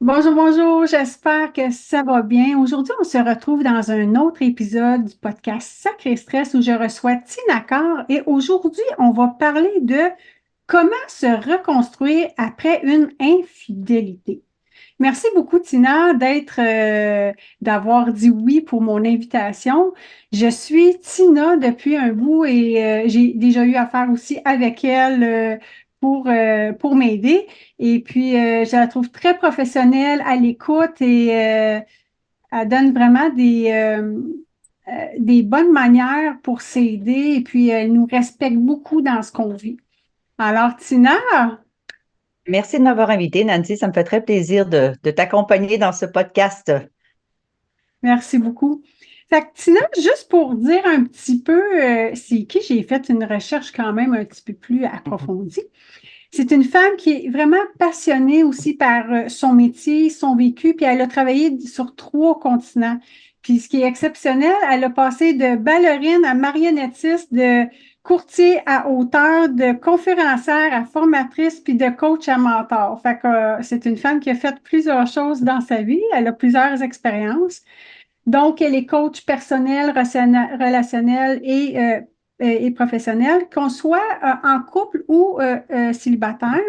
Bonjour, bonjour, j'espère que ça va bien. Aujourd'hui, on se retrouve dans un autre épisode du podcast Sacré Stress où je reçois Tina Carr et aujourd'hui, on va parler de comment se reconstruire après une infidélité. Merci beaucoup, Tina, d'avoir dit oui pour mon invitation. Je suis Tina depuis un bout et j'ai déjà eu affaire aussi avec elle pour m'aider. Et puis, je la trouve très professionnelle, à l'écoute et elle donne vraiment des bonnes manières pour s'aider. Et puis, elle nous respecte beaucoup dans ce qu'on vit. Alors, Tina, Merci de m'avoir invité, Nancy. Ça me fait très plaisir de t'accompagner dans ce podcast. merci beaucoup. Fait que Tina, juste pour dire un petit peu c'est qui, j'ai fait une recherche quand même un petit peu plus Mhm. approfondie. C'est une femme qui est vraiment passionnée aussi par son métier, son vécu, puis elle a travaillé sur 3 continents. Puis ce qui est exceptionnel, elle a passé de ballerine à marionnettiste, de courtier à auteur, de conférencière à formatrice, puis de coach à mentor. Fait que c'est une femme qui a fait plusieurs choses dans sa vie. Elle a plusieurs expériences. Donc, elle est coach personnel, relationnel et professionnel, qu'on soit en couple ou célibataire.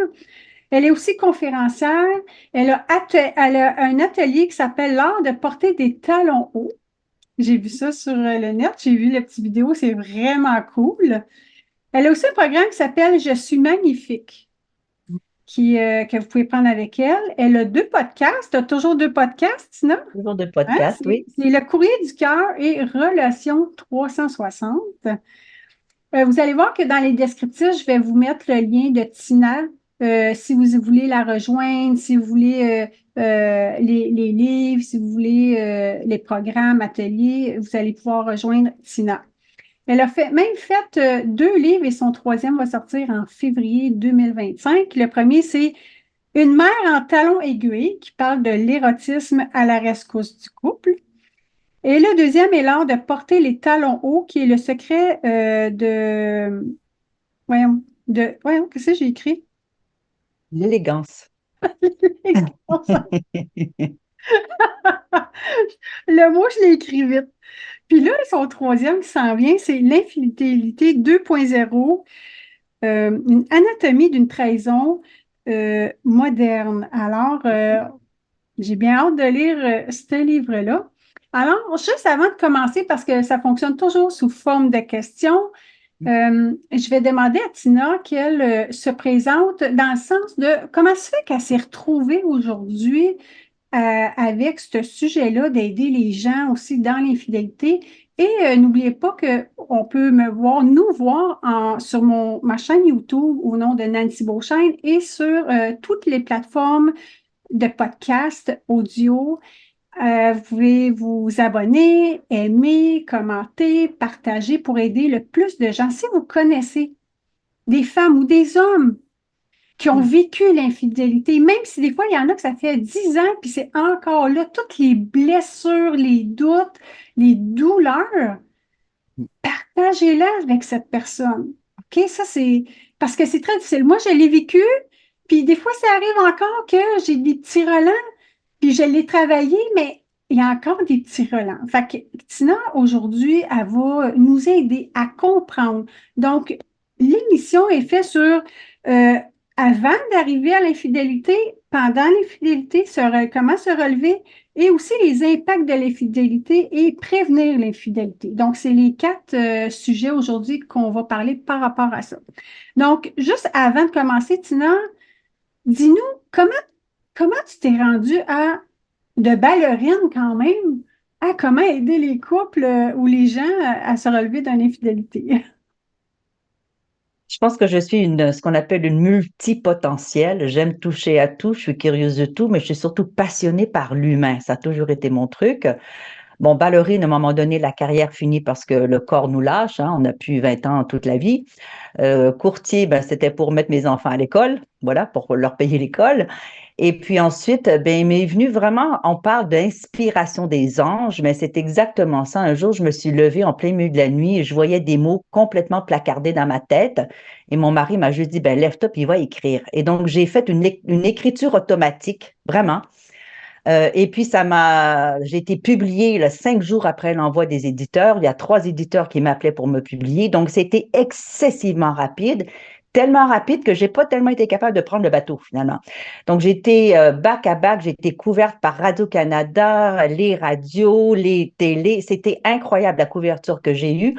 Elle est aussi conférencière. Elle a un atelier qui s'appelle l'art de porter des talons hauts. J'ai vu ça sur le net. J'ai vu la petite vidéo. C'est vraiment cool. Elle a aussi un programme qui s'appelle Je suis magnifique, que vous pouvez prendre avec elle. Elle a 2 podcasts. Tu as toujours 2 podcasts, Tina? Toujours de Hein? podcast, C'est oui. c'est le courrier du cœur et Relations 360. Vous allez voir que dans les descriptifs, je vais vous mettre le lien de Tina si vous voulez la rejoindre, si vous voulez les livres, si vous voulez les programmes, ateliers, vous allez pouvoir rejoindre Tina. Elle a même fait 2 livres et son troisième va sortir en février 2025. Le premier, c'est Une mère en talons aiguilles qui parle de l'érotisme à la rescousse du couple. Et le deuxième est l'art de porter les talons hauts, qui est le secret voyons, voyons, qu'est-ce que j'ai écrit? L'élégance. Le mot, je l'ai écrit vite. Puis là, son troisième qui s'en vient, c'est l'infidélité 2.0, une anatomie d'une trahison moderne. Alors, j'ai bien hâte de lire ce livre-là. Alors, juste avant de commencer, parce que ça fonctionne toujours sous forme de questions, je vais demander à Tina qu'elle se présente dans le sens de comment ça fait qu'elle s'est retrouvée aujourd'hui avec ce sujet-là d'aider les gens aussi dans l'infidélité. Et n'oubliez pas qu'on peut nous voir sur ma chaîne YouTube au nom de Nancy Beauchesne et sur toutes les plateformes de podcast audio. Vous pouvez vous abonner, aimer, commenter, partager pour aider le plus de gens. Si vous connaissez des femmes ou des hommes qui ont vécu l'infidélité, même si des fois, il y en a que ça fait 10 ans, puis c'est encore là, toutes les blessures, les doutes, les douleurs, partagez-la avec cette personne. OK? Ça, c'est parce que c'est très difficile. Moi, je l'ai vécu, puis des fois, ça arrive encore que j'ai des petits relents puis je l'ai travaillé, mais il y a encore des petits relents. Fait que Tina, aujourd'hui, elle va nous aider à comprendre. Donc, l'émission est faite sur avant d'arriver à l'infidélité, pendant l'infidélité, comment se relever et aussi les impacts de l'infidélité et prévenir l'infidélité. Donc, c'est les 4 sujets aujourd'hui qu'on va parler par rapport à ça. Donc, juste avant de commencer, Tina, dis-nous comment comment tu t'es rendue à de ballerine quand même à comment aider les couples ou les gens à se relever d'une infidélité? Je pense que je suis ce qu'on appelle une multipotentielle. J'aime toucher à tout, je suis curieuse de tout, mais je suis surtout passionnée par l'humain. Ça a toujours été mon truc. Bon, ballerine, à un moment donné, la carrière finit parce que le corps nous lâche, hein. On n'a plus 20 ans toute la vie. Courtier, ben, c'était pour mettre mes enfants à l'école, voilà, pour leur payer l'école. Et puis ensuite, ben, il m'est venu vraiment, on parle d'inspiration des anges, mais c'est exactement ça. Un jour, je me suis levée en plein milieu de la nuit et je voyais des mots complètement placardés dans ma tête. Et mon mari m'a juste dit, ben, lève-toi puis va écrire. Et donc, j'ai fait une écriture automatique, vraiment. Et puis, j'ai été publiée 5 jours après l'envoi des éditeurs. Il y a 3 éditeurs qui m'appelaient pour me publier. Donc, c'était excessivement rapide, tellement rapide que j'ai pas tellement été capable de prendre le bateau, finalement. Donc, j'ai été back à back, j'ai été couverte par Radio-Canada, les radios, les télés. C'était incroyable la couverture que j'ai eue.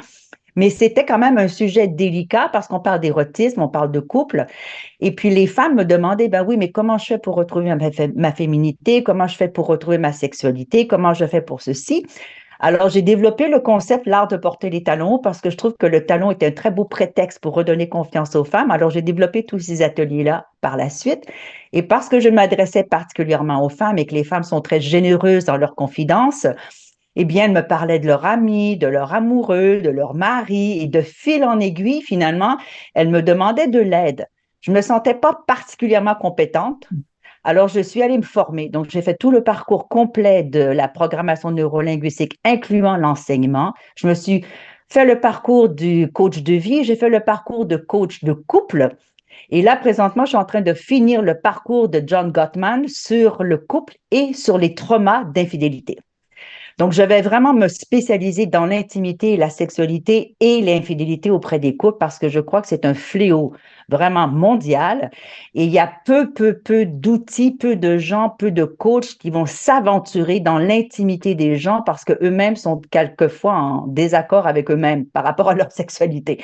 Mais c'était quand même un sujet délicat parce qu'on parle d'érotisme, on parle de couple. Et puis les femmes me demandaient, ben oui, mais comment je fais pour retrouver ma féminité? Comment je fais pour retrouver ma sexualité? Comment je fais pour ceci? Alors, j'ai développé le concept l'art de porter les talons hauts parce que je trouve que le talon est un très beau prétexte pour redonner confiance aux femmes. Alors, j'ai développé tous ces ateliers-là par la suite. Et parce que je m'adressais particulièrement aux femmes et que les femmes sont très généreuses dans leurs confidences, eh bien, elles me parlaient de leur ami, de leur amoureux, de leur mari, et de fil en aiguille, finalement, elles me demandaient de l'aide. Je ne me sentais pas particulièrement compétente, alors je suis allée me former. Donc, j'ai fait tout le parcours complet de la programmation neurolinguistique, incluant l'enseignement. Je me suis fait le parcours du coach de vie, j'ai fait le parcours de coach de couple. Et là, présentement, je suis en train de finir le parcours de John Gottman sur le couple et sur les traumas d'infidélité. Donc, je vais vraiment me spécialiser dans l'intimité, la sexualité et l'infidélité auprès des couples parce que je crois que c'est un fléau vraiment mondial. Et il y a peu d'outils, peu de gens, peu de coachs qui vont s'aventurer dans l'intimité des gens parce qu'eux-mêmes sont quelquefois en désaccord avec eux-mêmes par rapport à leur sexualité.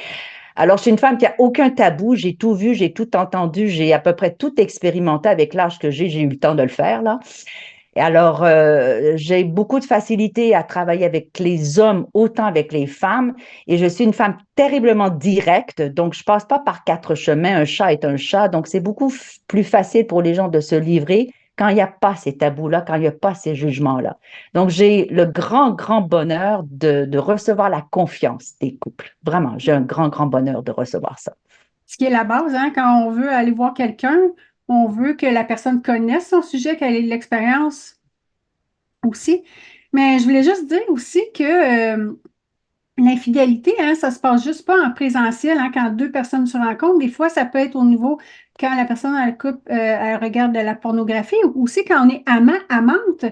Alors, je suis une femme qui a aucun tabou, j'ai tout vu, j'ai tout entendu, j'ai à peu près tout expérimenté avec l'âge que j'ai eu le temps de le faire, là. Et alors, j'ai beaucoup de facilité à travailler avec les hommes autant avec les femmes. Et je suis une femme terriblement directe, donc je passe pas par 4 chemins. Un chat est un chat, donc c'est beaucoup plus facile pour les gens de se livrer quand il n'y a pas ces tabous-là, quand il n'y a pas ces jugements-là. Donc, j'ai le grand bonheur de recevoir la confiance des couples. Vraiment, j'ai un grand bonheur de recevoir ça. Ce qui est la base, hein, quand on veut aller voir quelqu'un, on veut que la personne connaisse son sujet, qu'elle ait de l'expérience aussi. Mais je voulais juste dire aussi que l'infidélité, hein, ça se passe juste pas en présentiel, hein, quand deux personnes se rencontrent. Des fois, ça peut être au niveau quand la personne elle, elle regarde de la pornographie ou aussi quand on est amant-amante.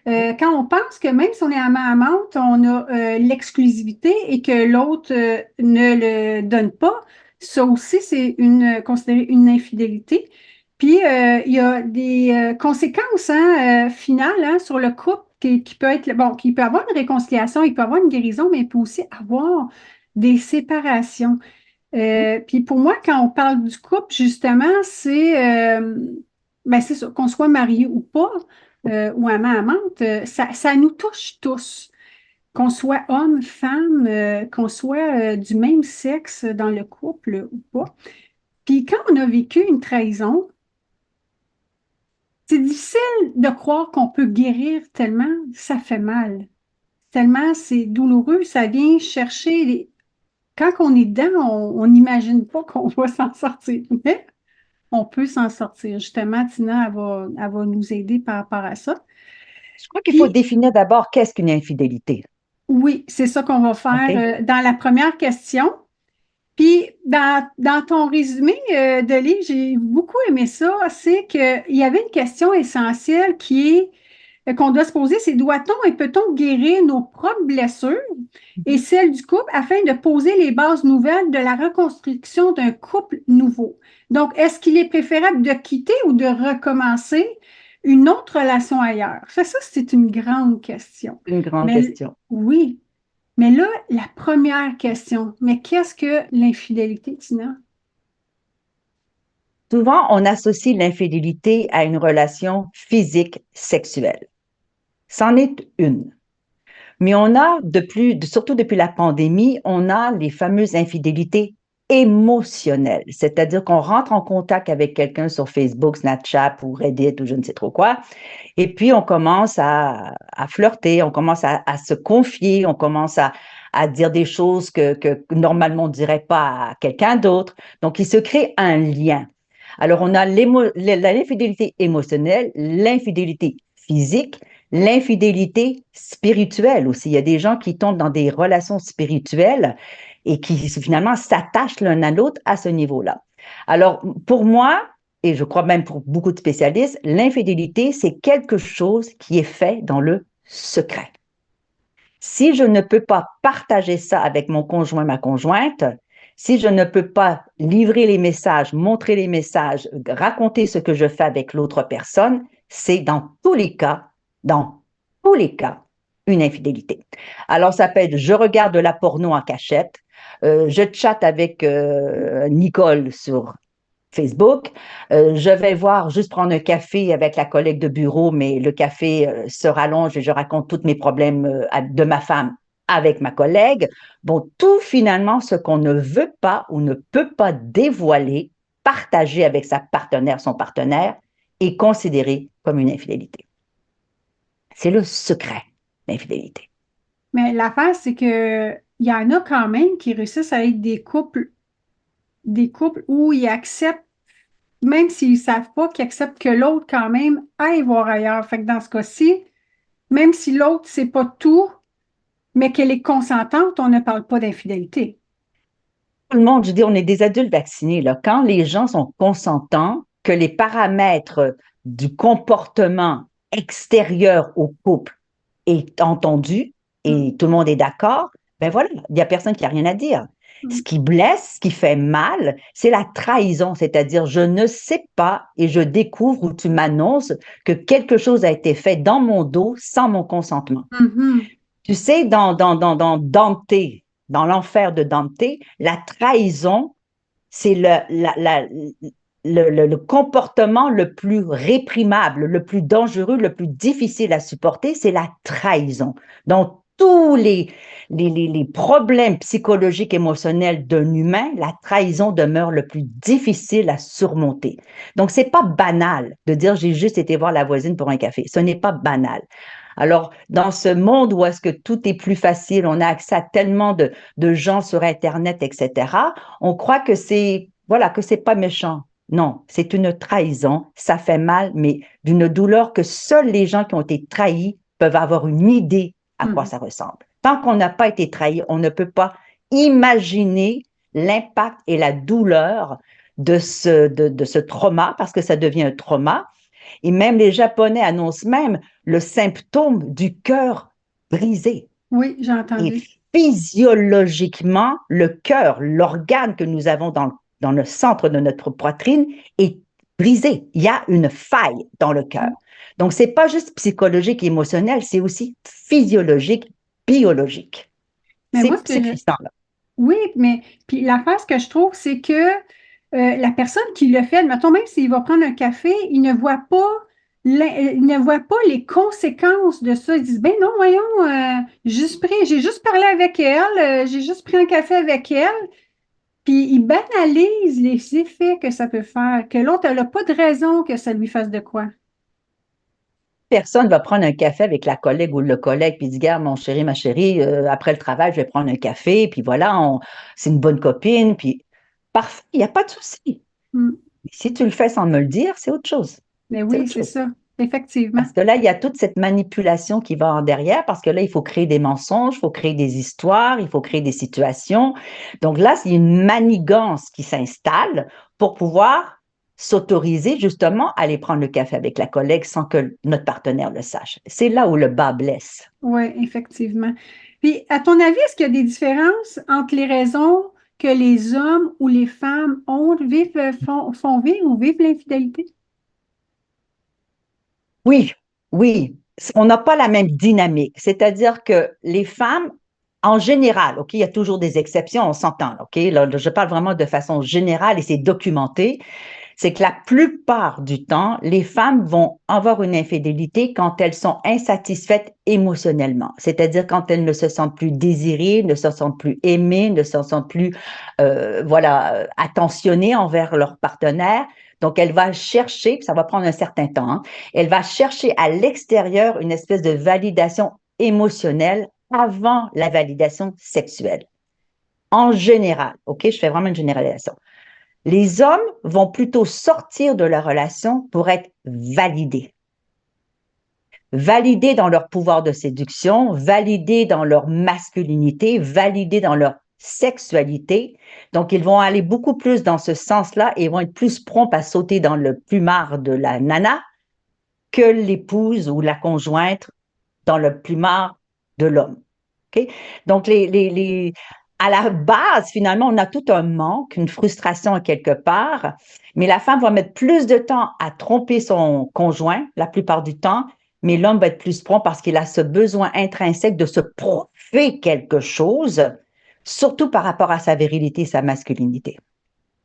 Quand on pense que même si on est amant-amante, on a l'exclusivité et que l'autre ne le donne pas, ça aussi, c'est considéré une infidélité. Puis, il y a des conséquences hein, finales hein, sur le couple qui peut être, bon, qui peut avoir une réconciliation, il peut avoir une guérison, mais il peut aussi avoir des séparations. Puis pour moi, quand on parle du couple, justement, ben c'est ça, qu'on soit marié ou pas, ou amant-amante, ça nous touche tous. Qu'on soit homme, femme, qu'on soit du même sexe dans le couple ou pas. Puis quand on a vécu une trahison, c'est difficile de croire qu'on peut guérir tellement ça fait mal, tellement c'est douloureux, ça vient chercher Quand on est dedans, on n'imagine pas qu'on va s'en sortir, mais on peut s'en sortir. Justement, Tina, elle va nous aider par rapport à ça. Je crois qu'il faut Puis, définir d'abord qu'est-ce qu'une infidélité. oui, c'est ça qu'on va faire OK? dans la première question. Puis, dans ton résumé de livre, j'ai beaucoup aimé ça, c'est qu'il y avait une question essentielle qui est qu'on doit se poser, c'est doit-on et peut-on guérir nos propres blessures et Mhm. celles du couple afin de poser les bases nouvelles de la reconstruction d'un couple nouveau? Donc, est-ce qu'il est préférable de quitter ou de recommencer une autre relation ailleurs? Ça, c'est une grande question. Une grande Mais question. oui, mais là, la première question, mais qu'est-ce que l'infidélité, Tina? Souvent, on associe l'infidélité à une relation physique sexuelle. C'en est une. Mais on a, surtout depuis la pandémie, on a les fameuses infidélités émotionnelles. C'est-à-dire qu'on rentre en contact avec quelqu'un sur Facebook, Snapchat ou Reddit ou je ne sais trop quoi, et puis on commence à flirter, on commence à se confier, on commence à dire des choses que normalement on ne dirait pas à quelqu'un d'autre. Donc, il se crée un lien. Alors, on a l'infidélité émotionnelle, l'infidélité physique, l'infidélité spirituelle aussi. Il y a des gens qui tombent dans des relations spirituelles et qui finalement s'attachent l'un à l'autre à ce niveau-là. Alors, pour moi, et je crois même pour beaucoup de spécialistes, l'infidélité, c'est quelque chose qui est fait dans le secret. Si je ne peux pas partager ça avec mon conjoint, ma conjointe, si je ne peux pas livrer les messages, montrer les messages, raconter ce que je fais avec l'autre personne, c'est dans tous les cas, une infidélité. Alors, ça peut être je regarde de la porno en cachette, je chatte avec Nicole sur Facebook. Je vais voir, juste prendre un café avec la collègue de bureau, mais le café se rallonge et je raconte tous mes problèmes de ma femme avec ma collègue. Bon, tout finalement, ce qu'on ne veut pas ou ne peut pas dévoiler, partager avec sa partenaire, son partenaire, est considéré comme une infidélité. C'est le secret, l'infidélité. Mais l'affaire, c'est que il y en a quand même qui réussissent à être des couples où ils acceptent, même s'ils ne savent pas, qu'ils acceptent que l'autre quand même aille voir ailleurs. Fait que dans ce cas-ci, même si l'autre ne sait pas tout, mais qu'elle est consentante, on ne parle pas d'infidélité. Tout le monde, je dis, on est des adultes vaccinés, là. Quand les gens sont consentants, que les paramètres du comportement extérieur au couple est entendu Mm. et tout le monde est d'accord, ben voilà, il n'y a personne qui a rien à dire. Ce Mm. qui blesse, ce qui fait mal, c'est la trahison, c'est-à-dire je ne sais pas et je découvre ou tu m'annonces que quelque chose a été fait dans mon dos sans mon consentement. Mhm. Tu sais, dans Dante, dans l'enfer de Dante, la trahison, c'est le comportement le plus réprimable, le plus dangereux, le plus difficile à supporter, c'est la trahison. Donc, tous les problèmes psychologiques, émotionnels d'un humain, la trahison demeure le plus difficile à surmonter. Donc, c'est pas banal de dire j'ai juste été voir la voisine pour un café. Ce n'est pas banal. Alors, dans ce monde où est-ce que tout est plus facile, on a accès à tellement de gens sur Internet, etc., on croit que c'est, voilà, que c'est pas méchant. Non, c'est une trahison, ça fait mal, mais d'une douleur que seuls les gens qui ont été trahis peuvent avoir une idée à quoi Mhm. ça ressemble. Tant qu'on n'a pas été trahi, on ne peut pas imaginer l'impact et la douleur de ce trauma, parce que ça devient un trauma. Et même les Japonais annoncent même le symptôme du cœur brisé. Oui, j'ai Et entendu. physiologiquement, le cœur, l'organe que nous avons dans le centre de notre poitrine, est brisé. Il y a une faille dans le cœur. Mm. Donc, c'est pas juste psychologique et émotionnel, c'est aussi physiologique, biologique. Mais moi, C'est puissant, là. oui, mais puis l'affaire, ce que je trouve, c'est que la personne qui le fait, admettons, même s'il va prendre un café, il ne voit pas les conséquences de ça. Ils disent, ben non, voyons, j'ai juste parlé avec elle, j'ai juste pris un café avec elle, puis il banalise les effets que ça peut faire, que l'autre, elle n'a pas de raison que ça lui fasse de quoi. Personne va prendre un café avec la collègue ou le collègue puis dit, regarde, mon chéri, ma chérie, après le travail, je vais prendre un café, puis voilà, c'est une bonne copine, puis parfait, il n'y a pas de souci. Hmm. Mais si tu le fais sans me le dire, c'est autre chose. Mais C'est oui, autre c'est chose. ça, effectivement. Parce que là, il y a toute cette manipulation qui va en derrière, parce que là, il faut créer des mensonges, il faut créer des histoires, il faut créer des situations. Donc là, c'est une manigance qui s'installe pour pouvoir s'autoriser justement à aller prendre le café avec la collègue sans que notre partenaire le sache. C'est là où le bas blesse. Oui, effectivement. Puis, à ton avis, est-ce qu'il y a des différences entre les raisons que les hommes ou les femmes font vivre ou vivent l'infidélité? Oui, oui, on n'a pas la même dynamique. C'est-à-dire que les femmes, en général, OK, il y a toujours des exceptions, on s'entend, OK? Là, je parle vraiment de façon générale et c'est documenté. C'est que la plupart du temps, les femmes vont avoir une infidélité quand elles sont insatisfaites émotionnellement. C'est-à-dire quand elles ne se sentent plus désirées, ne se sentent plus aimées, ne se sentent plus, voilà, attentionnées envers leur partenaire. Donc, elle va chercher, ça va prendre un certain temps, hein, elle va chercher à l'extérieur une espèce de validation émotionnelle avant la validation sexuelle. En général, OK, je fais vraiment une généralisation. Les hommes vont plutôt sortir de la relation pour être validés. Validés dans leur pouvoir de séduction, validés dans leur masculinité, validés dans leur sexualité. Donc, ils vont aller beaucoup plus dans ce sens-là et vont être plus prompts à sauter dans le plumard de la nana que l'épouse ou la conjointe dans le plumard de l'homme. Okay? Donc, à la base, finalement, on a tout un manque, une frustration quelque part, mais la femme va mettre plus de temps à tromper son conjoint la plupart du temps, mais l'homme va être plus prompt parce qu'il a ce besoin intrinsèque de se prouver quelque chose, surtout par rapport à sa virilité et sa masculinité.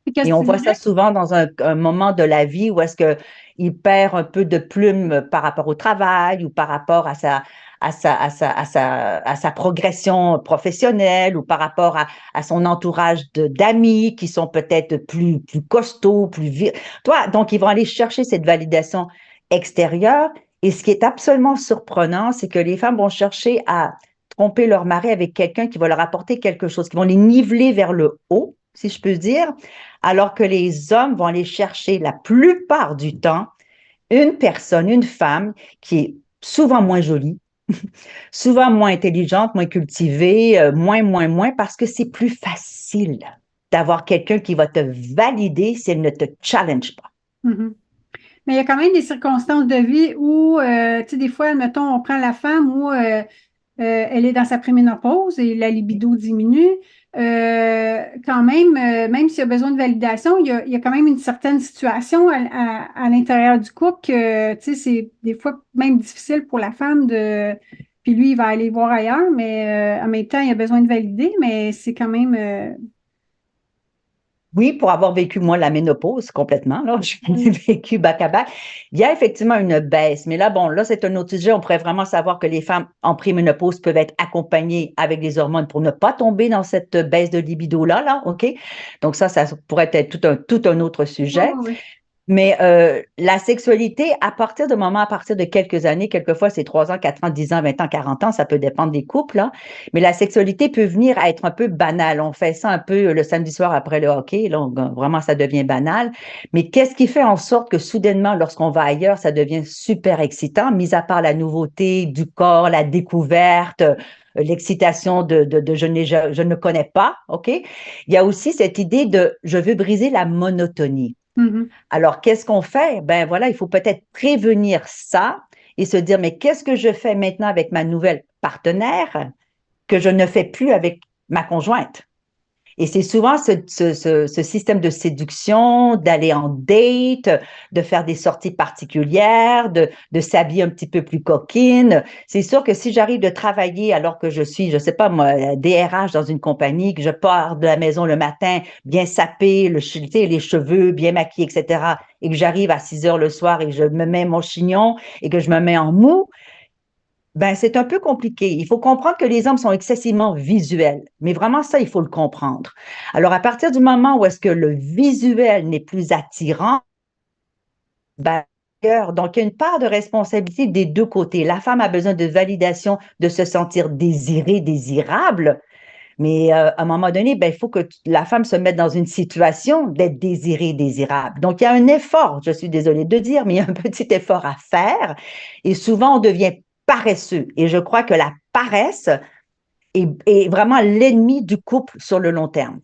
Puis qu'est-ce Et que on tu voit ça disais? souvent dans un moment de la vie où est-ce qu'il perd un peu de plume par rapport au travail ou par rapport à sa progression professionnelle ou par rapport à son entourage d'amis qui sont peut-être plus costauds, Toi, donc, ils vont aller chercher cette validation extérieure. Et ce qui est absolument surprenant, c'est que les femmes vont chercher à tromper leur mari avec quelqu'un qui va leur apporter quelque chose, qui vont les niveler vers le haut, si je peux dire, alors que les hommes vont aller chercher la plupart du temps une personne, une femme qui est souvent moins jolie, souvent moins intelligente, moins cultivée, moins, parce que c'est plus facile d'avoir quelqu'un qui va te valider si elle ne te challenge pas. Mhm. Mais il y a quand même des circonstances de vie où, tu sais, des fois, mettons, on prend la femme où elle est dans sa préménopause et la libido diminue. Quand même, même s'il y a besoin de validation, il y a quand même une certaine situation à l'intérieur du couple que, tu sais, c'est des fois même difficile pour la femme de... Puis lui, il va aller voir ailleurs, mais en même temps, il a besoin de valider, mais c'est quand même... Oui, pour avoir vécu, moi, la ménopause complètement, là, je l'ai vécu back à back. Il y a effectivement une baisse, mais là, bon, là, c'est un autre sujet. On pourrait vraiment savoir que les femmes en préménopause peuvent être accompagnées avec des hormones pour ne pas tomber dans cette baisse de libido-là, là, OK? Donc ça pourrait être tout un autre Oui, sujet. oui, Mais la sexualité, à partir de quelques années, quelquefois c'est 3 ans, 4 ans, 10 ans, 20 ans, 40 ans, ça peut dépendre des couples, là. Mais la sexualité peut venir à être un peu banale. On fait ça un peu le samedi soir après le hockey, là, vraiment ça devient banal. Mais qu'est-ce qui fait en sorte que soudainement, lorsqu'on va ailleurs, ça devient super excitant, mis à part la nouveauté du corps, la découverte, l'excitation de je ne connais pas, OK? Il y a aussi cette idée de je veux briser la monotonie. oui. Alors, qu'est-ce qu'on fait? Ben voilà, il faut peut-être prévenir ça et se dire, mais qu'est-ce que je fais maintenant avec ma nouvelle partenaire que je ne fais plus avec ma conjointe? Et c'est souvent ce système de séduction, d'aller en date, de faire des sorties particulières, de s'habiller un petit peu plus coquine. C'est sûr que si j'arrive de travailler alors que je suis, je sais pas moi, DRH dans une compagnie, que je pars de la maison le matin bien sapée, les cheveux bien maquillés, etc., et que j'arrive à 6 heures le soir et que je me mets mon chignon et que je me mets en mou, ben, c'est un peu compliqué. Il faut comprendre que les hommes sont excessivement visuels, mais vraiment ça, il faut le comprendre. Alors, à partir du moment où est-ce que le visuel n'est plus attirant, ben, donc il y a une part de responsabilité des deux côtés. La femme a besoin de validation, de se sentir désirée, désirable, mais à un moment donné, ben, il faut que la femme se mette dans une situation d'être désirée, désirable. Donc, il y a un effort, je suis désolée de dire, mais il y a un petit effort à faire. Et souvent, on devient paresseux. Et je crois que la paresse est vraiment l'ennemi du couple sur le long terme.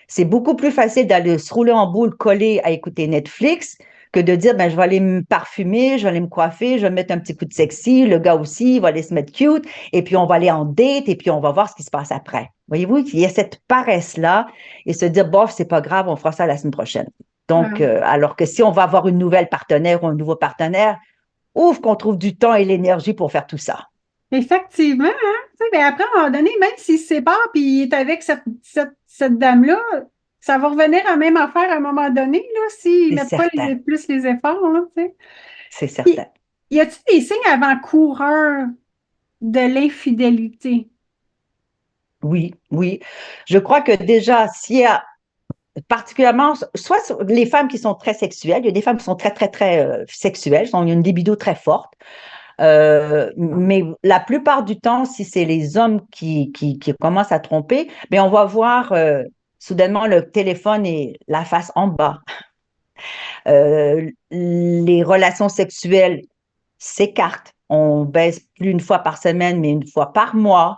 C'est beaucoup plus facile d'aller se rouler en boule, coller à écouter Netflix, que de dire, ben, je vais aller me parfumer, je vais aller me coiffer, je vais mettre un petit coup de sexy, le gars aussi, il va aller se mettre cute, et puis on va aller en date, et puis on va voir ce qui se passe après. Voyez-vous, il y a cette paresse-là, et se dire, bof, c'est pas grave, on fera ça la semaine prochaine. Donc, Ouais. alors que si on va avoir une nouvelle partenaire ou un nouveau partenaire, ouf, qu'on trouve du temps et l'énergie pour faire tout ça. Effectivement, hein? Tu sais, ben après, à un moment donné, même s'il se sépare puis il est avec cette dame-là, ça va revenir à la même affaire à un moment donné, là, s'ils ne C'est mettent pas certain, plus les efforts, là, tu sais. c'est Puis, certain. y a-t-il des signes avant-coureurs de l'infidélité? Oui, oui. Je crois que déjà, s'il y a particulièrement, soit les femmes qui sont très sexuelles, il y a des femmes qui sont très sexuelles, il y a une libido très forte, mais la plupart du temps, si c'est les hommes qui commencent à tromper, mais on va voir soudainement le téléphone et la face en bas. Les relations sexuelles s'écartent. On baisse plus une fois par semaine, mais une fois par mois.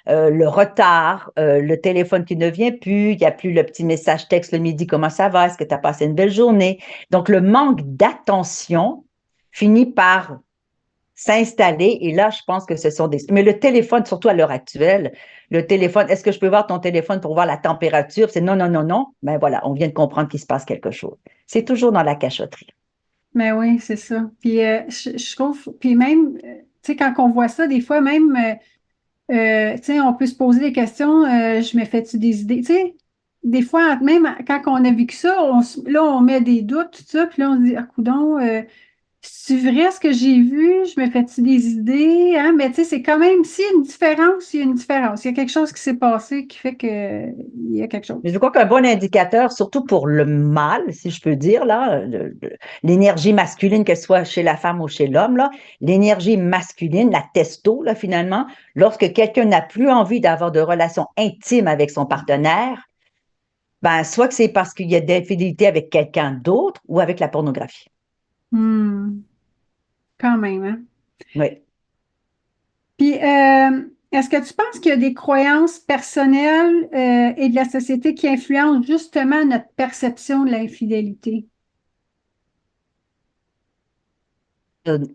le retard, le téléphone qui ne vient plus, il n'y a plus le petit message texte le midi, comment ça va, est-ce que tu as passé une belle journée? Donc, le manque d'attention finit par s'installer. Et là, je pense que ce sont des... Mais le téléphone, surtout à l'heure actuelle, le téléphone, est-ce que je peux voir ton téléphone pour voir la température? C'est non, non, non, non. Ben voilà, on vient de comprendre qu'il se passe quelque chose. C'est toujours dans la cachotterie. Mais oui, c'est ça. Puis je trouve, puis même, tu sais, quand on voit ça, des fois même, tu sais, on peut se poser des questions, je me fais-tu des idées? Tu sais, des fois, même quand on a vécu ça, là, on met des doutes, tout ça, puis là, on se dit, ah, coudonc, c'est vrai ce que j'ai vu, je me fais-tu des idées, hein? Mais tu sais, c'est quand même, s'il y a une différence, il y a une différence. Il y a quelque chose qui s'est passé qui fait que il y a quelque Mais chose. je crois qu'un bon indicateur, surtout pour le mâle, si je peux dire, là, l'énergie masculine, qu'elle soit chez la femme ou chez l'homme, là, l'énergie masculine, la testo, là, finalement, lorsque quelqu'un n'a plus envie d'avoir de relations intimes avec son partenaire, ben, soit que c'est parce qu'il y a d'infidélité avec quelqu'un d'autre ou avec la pornographie. Hmm, quand même, hein? Oui. Puis, est-ce que tu penses qu'il y a des croyances personnelles et de la société qui influencent justement notre perception de l'infidélité?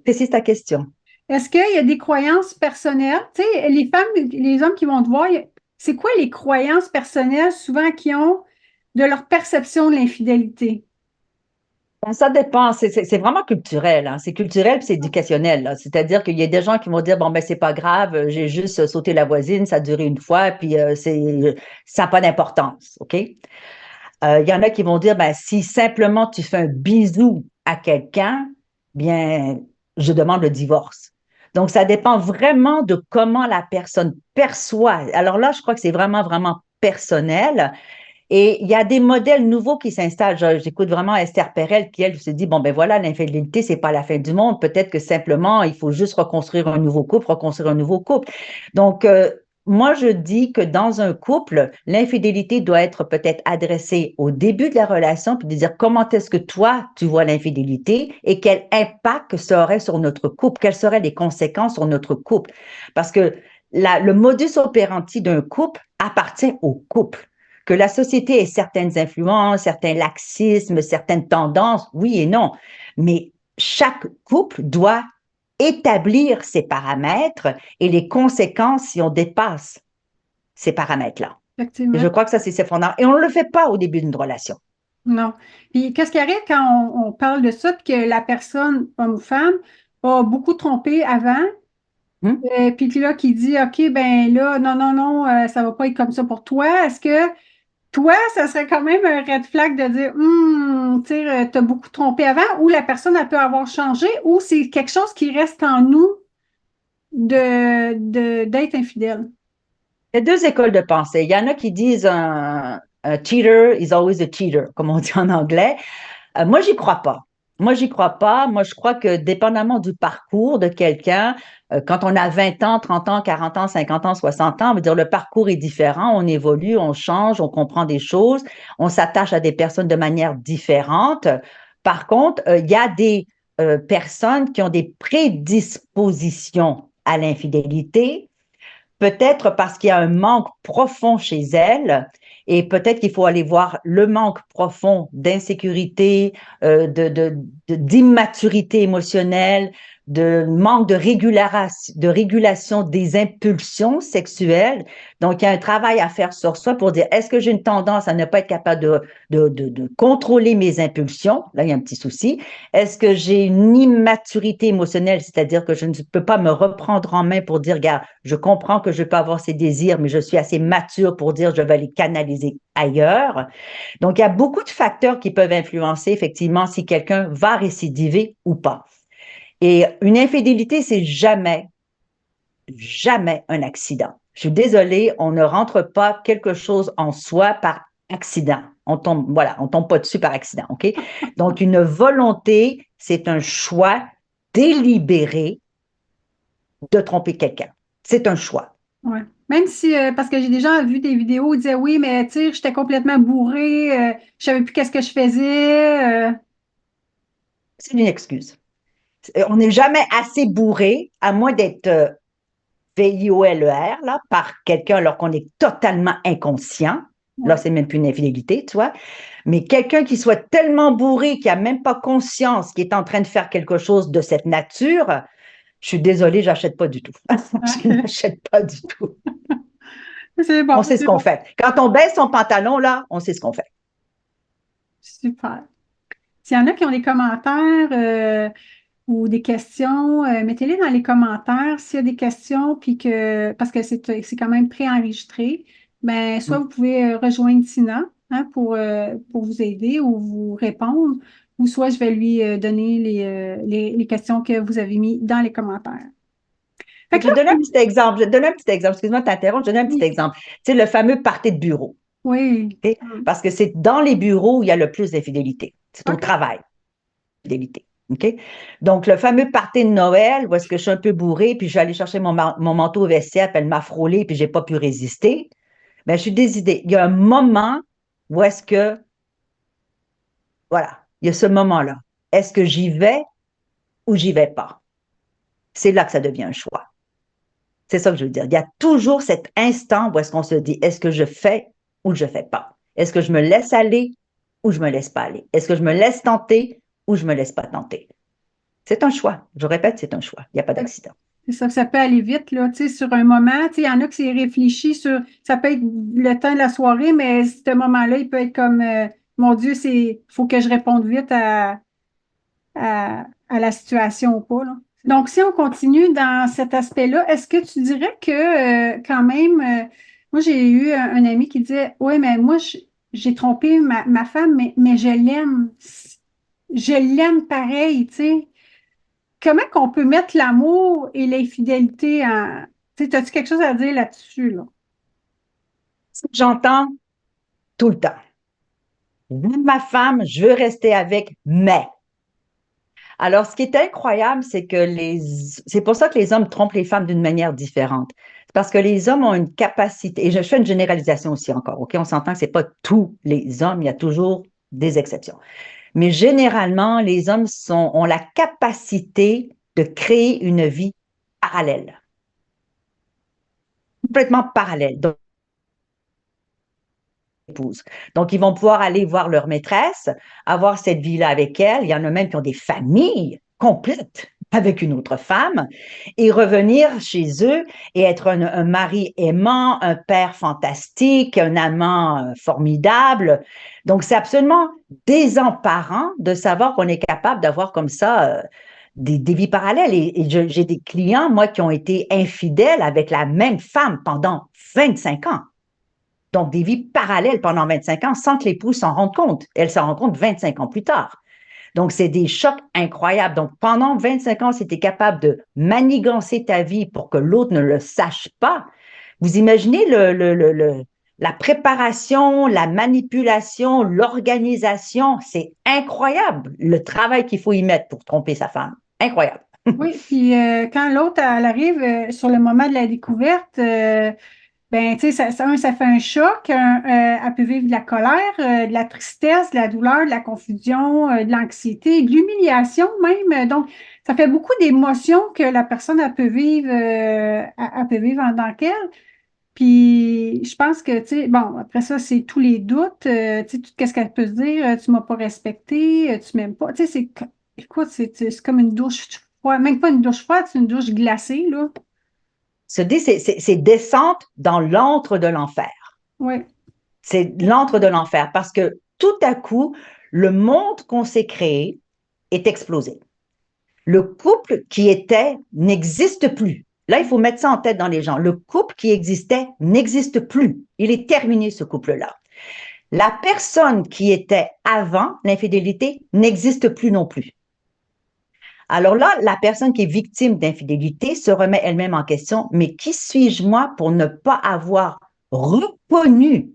Précise ta question. Est-ce qu'il y a des croyances personnelles? Tu sais, les femmes, les hommes qui vont te voir, c'est quoi les croyances personnelles souvent qu'ils ont de leur perception de l'infidélité? Ben, ça dépend, c'est vraiment culturel, hein. C'est culturel puis c'est éducationnel, là. C'est-à-dire qu'il y a des gens qui vont dire, bon, ben, c'est pas grave, j'ai juste sauté la voisine, ça a duré une fois, puis ça n'a pas d'importance, OK? Il y en a qui vont dire, ben, si simplement tu fais un bisou à quelqu'un, bien, je demande le divorce. Donc, ça dépend vraiment de comment la personne perçoit. Alors là, je crois que c'est vraiment, vraiment personnel. Et il y a des modèles nouveaux qui s'installent. J'écoute vraiment Esther Perel qui, elle, se dit, bon, ben voilà, l'infidélité, c'est pas la fin du monde. Peut-être que simplement, il faut juste reconstruire un nouveau couple, reconstruire un nouveau couple. Donc, moi, je dis que dans un couple, l'infidélité doit être peut-être adressée au début de la relation, puis de dire comment est-ce que toi, tu vois l'infidélité et quel impact ça aurait sur notre couple, quelles seraient les conséquences sur notre couple. Parce que le modus operandi d'un couple appartient au couple. Que la société ait certaines influences, certains laxismes, certaines tendances, oui et non. Mais chaque couple doit établir ses paramètres et les conséquences si on dépasse ces paramètres-là. Et je Effectivement. crois que ça, c'est fondamental. Et on ne le fait pas au début d'une relation. Non. Puis, qu'est-ce qui arrive quand on parle de ça, puis que la personne, homme ou femme, a beaucoup trompé avant, Hmm? puis que là, qui dit, OK, ben là, non, non, non, ça va pas être comme ça pour toi. Est-ce que toi, ça serait quand même un red flag de dire, tu sais, t'as beaucoup trompé avant, ou la personne, elle peut avoir changé, ou c'est quelque chose qui reste en nous d'être infidèle. Il y a deux écoles de pensée. Il y en a qui disent un cheater is always a cheater, comme on dit en anglais. Moi, j'y crois pas. Moi, j'y crois pas. Moi, je crois que dépendamment du parcours de quelqu'un, quand on a 20 ans, 30 ans, 40 ans, 50 ans, 60 ans, on veut dire le parcours est différent, on évolue, on change, on comprend des choses, on s'attache à des personnes de manière différente. Par contre, il y a des personnes qui ont des prédispositions à l'infidélité, peut-être parce qu'il y a un manque profond chez elles et peut-être qu'il faut aller voir le manque profond d'insécurité, d'immaturité émotionnelle, de manque de régulation des impulsions sexuelles. Donc, il y a un travail à faire sur soi pour dire, est-ce que j'ai une tendance à ne pas être capable de contrôler mes impulsions? Là, il y a un petit souci. Est-ce que j'ai une immaturité émotionnelle, c'est-à-dire que je ne peux pas me reprendre en main pour dire, regarde, je comprends que je peux avoir ces désirs, mais je suis assez mature pour dire, je vais les canaliser ailleurs. Donc, il y a beaucoup de facteurs qui peuvent influencer effectivement si quelqu'un va récidiver ou pas. Et une infidélité, c'est jamais, jamais un accident. Je suis désolée, on ne rentre pas quelque chose en soi par accident. On tombe, voilà, on tombe pas dessus par accident, OK? Donc, une volonté, c'est un choix délibéré de tromper quelqu'un. C'est un choix. Ouais. Même si, parce que j'ai déjà vu des vidéos où ils disaient, oui, mais tu sais, j'étais complètement bourrée, je savais plus qu'est-ce que je faisais. C'est une excuse. On n'est jamais assez bourré, à moins d'être V-I-O-L-E-R, là, par quelqu'un alors qu'on est totalement inconscient. Là, ouais. c'est même plus une infidélité, tu vois. Mais quelqu'un qui soit tellement bourré, qui n'a même pas conscience qu'il est en train de faire quelque chose de cette nature, je suis désolée, j'achète pas du tout. Je OK. n'achète pas du tout. C'est On bon, sait ce c'est qu'on bon. fait. Quand on baisse son pantalon, là, on sait ce qu'on fait. Super. S'il y en a qui ont des commentaires ou des questions, mettez-les dans les commentaires. S'il y a des questions, puis que, parce que c'est quand même préenregistré, ben, soit Mm. vous pouvez rejoindre Tina hein, pour vous aider ou vous répondre, ou soit je vais lui donner les questions que vous avez mises dans les commentaires. Fait Je que vais là, donner un petit exemple. Je vais donner un petit exemple. Excuse-moi de t'interrompre. Je vais donner un petit oui, exemple. Tu sais, le fameux party de bureau. oui. OK? Parce que c'est dans les bureaux où il y a le plus d'infidélité. C'est au OK. travail, fidélité. OK? Donc, le fameux party de Noël où est-ce que je suis un peu bourrée, puis je vais aller chercher mon manteau au vestiaire, puis elle m'a frôlé, puis j'ai pas pu résister. Ben, je suis décidée. Il y a un moment où est-ce que, voilà, il y a ce moment-là. Est-ce que j'y vais ou j'y vais pas? C'est là que ça devient un choix. C'est ça que je veux dire. Il y a toujours cet instant où est-ce qu'on se dit, est-ce que je fais ou je fais pas? Est-ce que je me laisse aller ou je me laisse pas aller? Est-ce que je me laisse tenter ou je me laisse pas tenter? C'est un choix. Je répète, c'est un choix. Il n'y a pas d'accident. C'est ça, ça peut aller vite, là, tu sais, sur un moment. Tu sais, il y en a qui s'est réfléchi sur, ça peut être le temps de la soirée, mais ce moment-là, il peut être comme, mon Dieu, faut que je réponde vite à la situation ou pas, là. Donc, si on continue dans cet aspect-là, est-ce que tu dirais que, quand même, moi, j'ai eu un ami qui disait, ouais, mais moi, j'ai trompé ma femme, mais je l'aime. Je l'aime pareil, tu sais. Comment qu'on peut mettre l'amour et l'infidélité en... Tu sais, as-tu quelque chose à dire là-dessus, là? J'entends tout le temps. J'aime ma femme, je veux rester avec, mais. Alors, ce qui est incroyable, c'est que c'est pour ça que les hommes trompent les femmes d'une manière différente. C'est parce que les hommes ont une capacité, et je fais une généralisation aussi encore, OK? On s'entend que c'est pas tous les hommes, il y a toujours des exceptions. Mais généralement, les hommes ont la capacité de créer une vie parallèle, complètement parallèle. Donc, épouse. Donc, ils vont pouvoir aller voir leur maîtresse, avoir cette vie-là avec elle. Il y en a même qui ont des familles complètes avec une autre femme et revenir chez eux et être un mari aimant, un père fantastique, un amant formidable. Donc, c'est absolument désemparant de savoir qu'on est capable d'avoir comme ça des vies parallèles. Et j'ai des clients, moi, qui ont été infidèles avec la même femme pendant 25 ans. Donc, des vies parallèles pendant 25 ans sans que l'épouse s'en rende compte. Elle s'en rend compte 25 ans plus tard. Donc, c'est des chocs incroyables. Donc, pendant 25 ans, si tu es capable de manigancer ta vie pour que l'autre ne le sache pas, vous imaginez la préparation, la manipulation, l'organisation. C'est incroyable le travail qu'il faut y mettre pour tromper sa femme. Incroyable. Oui, puis quand l'autre, elle arrive sur le moment de la découverte, ben, tu sais, ça fait un choc. Elle peut vivre de la colère, de la tristesse, de la douleur, de la confusion, de l'anxiété, de l'humiliation même. Donc, ça fait beaucoup d'émotions que la personne, elle peut vivre, elle peut vivre en tant qu'elle. Puis, je pense que, tu sais, bon, après ça, c'est tous les doutes. Tu sais, qu'est-ce qu'elle peut se dire? Tu m'as pas respecté, tu m'aimes pas. Tu sais, écoute, c'est comme une douche froide. Même pas une douche froide, c'est une douche glacée, là. C'est descente dans l'antre de l'enfer. Oui, C'est l'antre de l'enfer parce que tout à coup, le monde qu'on s'est créé est explosé. Le couple qui était n'existe plus. Là, il faut mettre ça en tête dans les gens. Le couple qui existait n'existe plus. Il est terminé, ce couple-là. La personne qui était avant l'infidélité n'existe plus non plus. Alors là, la personne qui est victime d'infidélité se remet elle-même en question, mais qui suis-je moi pour ne pas avoir reconnu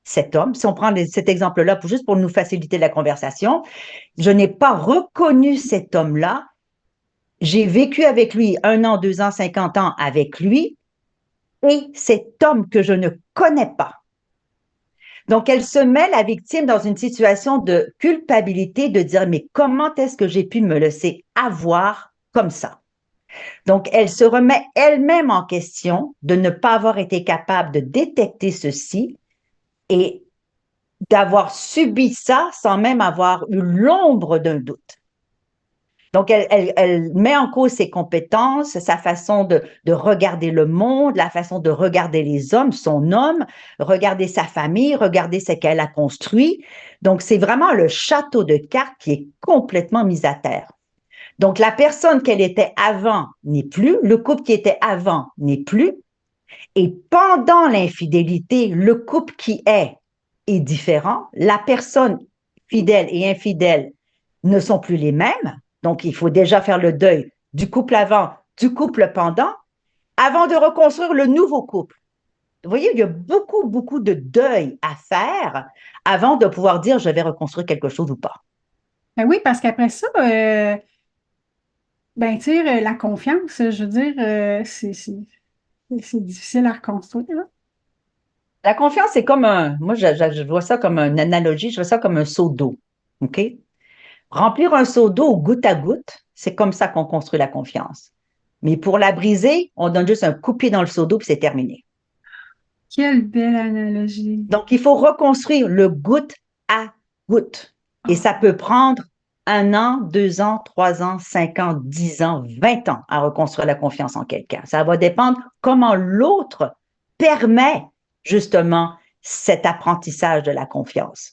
cet homme? Si on prend cet exemple-là juste pour nous faciliter la conversation, je n'ai pas reconnu cet homme-là. J'ai vécu avec lui 1 an, 2 ans, 50 ans avec lui, et cet homme que je ne connais pas. Donc, elle se met, la victime, dans une situation de culpabilité, de dire, mais comment est-ce que j'ai pu me laisser avoir comme ça? Donc, elle se remet elle-même en question de ne pas avoir été capable de détecter ceci et d'avoir subi ça sans même avoir eu l'ombre d'un doute. Donc, elle met en cause ses compétences, sa façon de regarder le monde, la façon de regarder les hommes, son homme, regarder sa famille, regarder ce qu'elle a construit. Donc, c'est vraiment le château de cartes qui est complètement mis à terre. Donc, la personne qu'elle était avant n'est plus, le couple qui était avant n'est plus, et pendant l'infidélité, le couple qui est différent, la personne fidèle et infidèle ne sont plus les mêmes, donc il faut déjà faire le deuil du couple avant, du couple pendant, avant de reconstruire le nouveau couple. Vous voyez, il y a beaucoup, beaucoup de deuil à faire avant de pouvoir dire je vais reconstruire quelque chose ou pas. Ben oui, parce qu'après ça, ben, tu sais, la confiance, je veux dire, c'est difficile à reconstruire, là. La confiance, c'est comme moi, je vois ça comme une analogie, je vois ça comme un seau d'eau. OK? Remplir un seau d'eau goutte à goutte, c'est comme ça qu'on construit la confiance. Mais pour la briser, on donne juste un coup de pied dans le seau d'eau, puis c'est terminé. Quelle belle analogie. Donc, il faut reconstruire le goutte à goutte. Et Ah, ça peut prendre 1 an, 2 ans, 3 ans, 5 ans, 10 ans, 20 ans à reconstruire la confiance en quelqu'un. Ça va dépendre comment l'autre permet justement cet apprentissage de la confiance.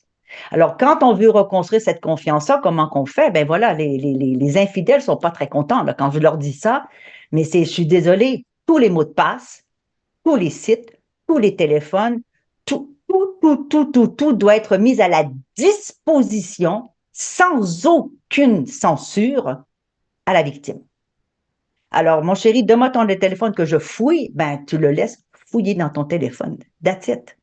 Alors, quand on veut reconstruire cette confiance-là, comment qu'on fait? Ben voilà, les infidèles sont pas très contents là, quand je leur dis ça, mais je suis désolée, tous les mots de passe, tous les sites, tous les téléphones, tout doit être mis à la disposition sans aucune censure à la victime. Alors, mon chéri, donne-moi ton téléphone que je fouille, ben, tu le laisses fouiller dans ton téléphone. That's it.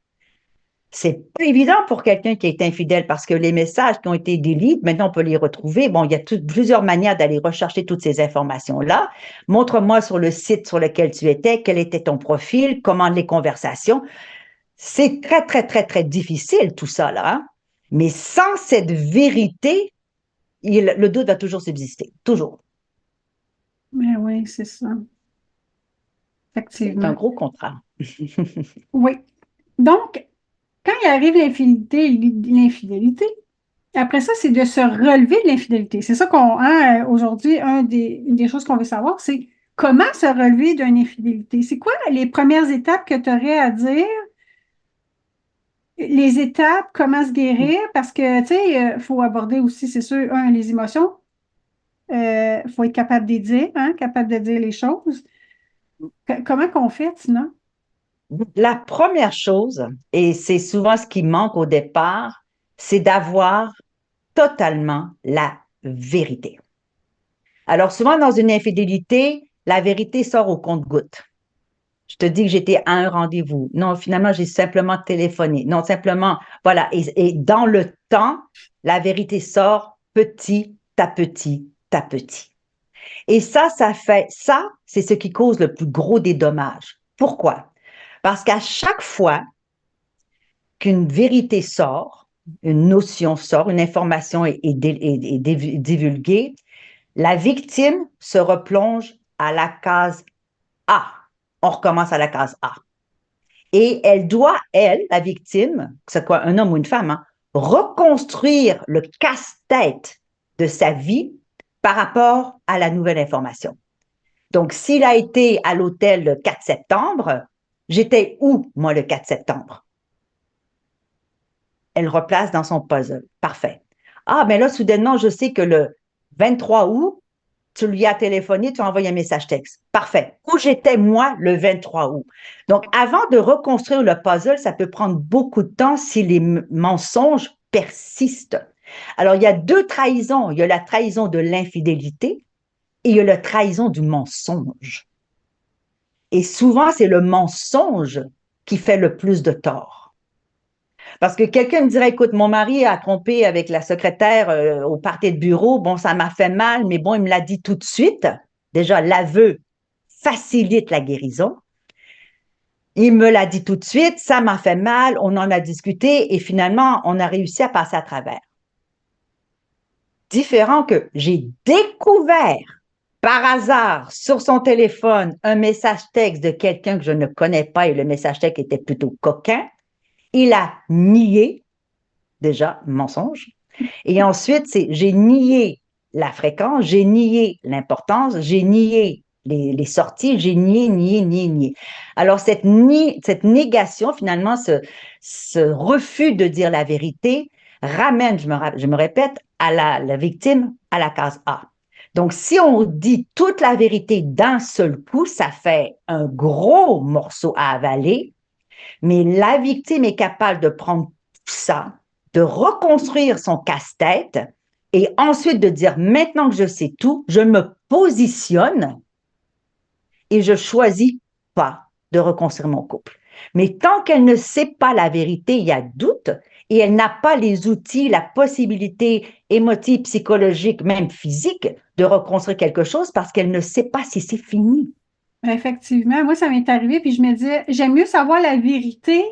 C'est pas évident pour quelqu'un qui est infidèle parce que les messages qui ont été deletés, maintenant on peut les retrouver. Bon, il y a plusieurs manières d'aller rechercher toutes ces informations-là. Montre-moi sur le site sur lequel tu étais, quel était ton profil, comment les conversations. C'est très, très, très, très difficile tout ça, là. Hein? Mais sans cette vérité, le doute va toujours subsister. Toujours. mais oui, c'est ça, C'est un effectivement. gros contrat. Oui. Donc, quand il arrive l'infidélité, après ça, c'est de se relever de l'infidélité. C'est ça qu'on, hein, aujourd'hui, une des choses qu'on veut savoir, c'est comment se relever d'une infidélité. C'est quoi les premières étapes que tu aurais à dire? Les étapes, comment se guérir? Parce que, tu sais, il faut aborder aussi, c'est sûr, les émotions. Il faut être capable de les dire, hein, capable de dire les choses. Comment qu'on fait, sinon? La première chose, et c'est souvent ce qui manque au départ, c'est d'avoir totalement la vérité. Alors souvent dans une infidélité, la vérité sort au compte-gouttes. Je te dis que j'étais à un rendez-vous. Non, finalement, j'ai simplement téléphoné. Non, simplement, voilà. Et dans le temps, la vérité sort petit à petit à petit. Et ça, c'est ce qui cause le plus gros des dommages. Pourquoi? Parce qu'à chaque fois qu'une vérité sort, une notion sort, une information est divulguée, la victime se replonge à la case A. On recommence à la case A. Et elle doit, elle, la victime, que ce soit un homme ou une femme, hein, reconstruire le casse-tête de sa vie par rapport à la nouvelle information. Donc, s'il a été à l'hôtel le 4 septembre, j'étais où, moi, le 4 septembre? Elle replace dans son puzzle. Parfait. Ah, mais là, soudainement, je sais que le 23 août, tu lui as téléphoné, tu as envoyé un message texte. Parfait. Où j'étais, moi, le 23 août? Donc, avant de reconstruire le puzzle, ça peut prendre beaucoup de temps si les mensonges persistent. Alors, il y a deux trahisons. Il y a la trahison de l'infidélité et il y a la trahison du mensonge. Et souvent, c'est le mensonge qui fait le plus de tort. Parce que quelqu'un me dirait, écoute, mon mari a trompé avec la secrétaire au party de bureau. Bon, ça m'a fait mal, mais bon, il me l'a dit tout de suite. Déjà, l'aveu facilite la guérison. Il me l'a dit tout de suite, ça m'a fait mal, on en a discuté et finalement, on a réussi à passer à travers. Différent que j'ai découvert par hasard, sur son téléphone, un message texte de quelqu'un que je ne connais pas et le message texte était plutôt coquin, il a nié, déjà, mensonge. Et ensuite, j'ai nié la fréquence, j'ai nié l'importance, j'ai nié les sorties, j'ai nié. Alors, cette négation, finalement, ce refus de dire la vérité ramène, je me répète, à la victime à la case A. Donc, si on dit toute la vérité d'un seul coup, ça fait un gros morceau à avaler, mais la victime est capable de prendre tout ça, de reconstruire son casse-tête et ensuite de dire, maintenant que je sais tout, je me positionne et je choisis pas de reconstruire mon couple. Mais tant qu'elle ne sait pas la vérité, il y a doute et elle n'a pas les outils, la possibilité émotive, psychologique, même physique de reconstruire quelque chose parce qu'elle ne sait pas si c'est fini. Effectivement, moi, ça m'est arrivé, puis je me disais, j'aime mieux savoir la vérité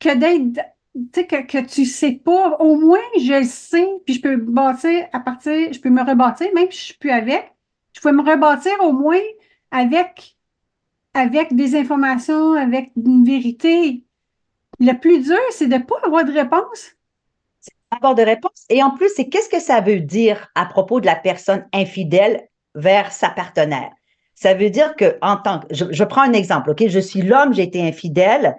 que d'être, tu sais, que tu sais pas. Au moins, je le sais, puis je peux bâtir à partir, je peux me rebâtir, même si je suis plus avec. Je peux me rebâtir au moins avec, avec des informations, avec une vérité. Le plus dur, c'est de ne pas avoir de réponse. Avoir de réponse. Et en plus, c'est qu'est-ce que ça veut dire à propos de la personne infidèle vers sa partenaire? Ça veut dire que, en tant que, je prends un exemple, OK? Je suis l'homme, j'ai été infidèle.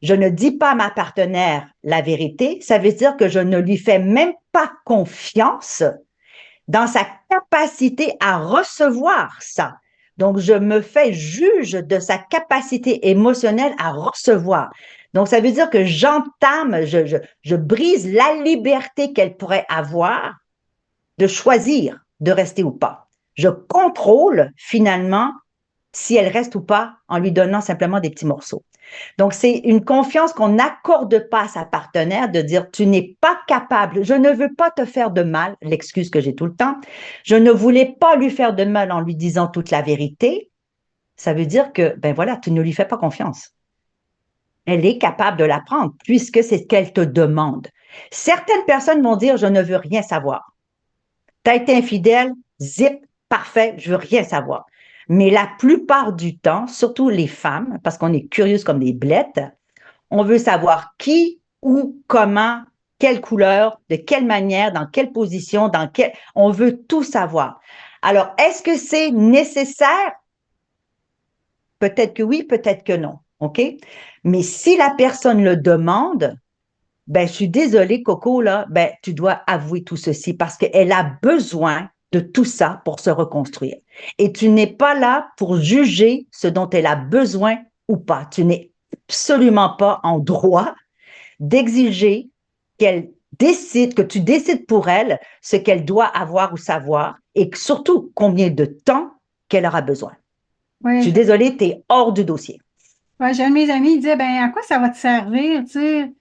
Je ne dis pas à ma partenaire la vérité. Ça veut dire que je ne lui fais même pas confiance dans sa capacité à recevoir ça. Donc, je me fais juge de sa capacité émotionnelle à recevoir. Donc, ça veut dire que j'entame, je brise la liberté qu'elle pourrait avoir de choisir de rester ou pas. Je contrôle finalement si elle reste ou pas en lui donnant simplement des petits morceaux. Donc, c'est une confiance qu'on n'accorde pas à sa partenaire de dire, tu n'es pas capable, je ne veux pas te faire de mal, l'excuse que j'ai tout le temps, je ne voulais pas lui faire de mal en lui disant toute la vérité. Ça veut dire que, ben voilà, tu ne lui fais pas confiance. Elle est capable de l'apprendre puisque c'est ce qu'elle te demande. Certaines personnes vont dire, je ne veux rien savoir. Tu as été infidèle, zip, parfait, je veux rien savoir. Mais la plupart du temps, surtout les femmes, parce qu'on est curieuses comme des blettes, on veut savoir qui, où, comment, quelle couleur, de quelle manière, dans quelle position, dans quel... On veut tout savoir. Alors, est-ce que c'est nécessaire? Peut-être que oui, peut-être que non. OK? Mais si la personne le demande, ben, je suis désolée, Coco, là, ben, tu dois avouer tout ceci parce qu'elle a besoin de tout ça pour se reconstruire. Et tu n'es pas là pour juger ce dont elle a besoin ou pas. Tu n'es absolument pas en droit d'exiger qu'elle décide, que tu décides pour elle ce qu'elle doit avoir ou savoir et surtout combien de temps qu'elle aura besoin. Je Oui, suis désolée, tu es hors du dossier. ouais, j'ai un de mes amis, il disait, ben, à quoi ça va te servir, tu sais?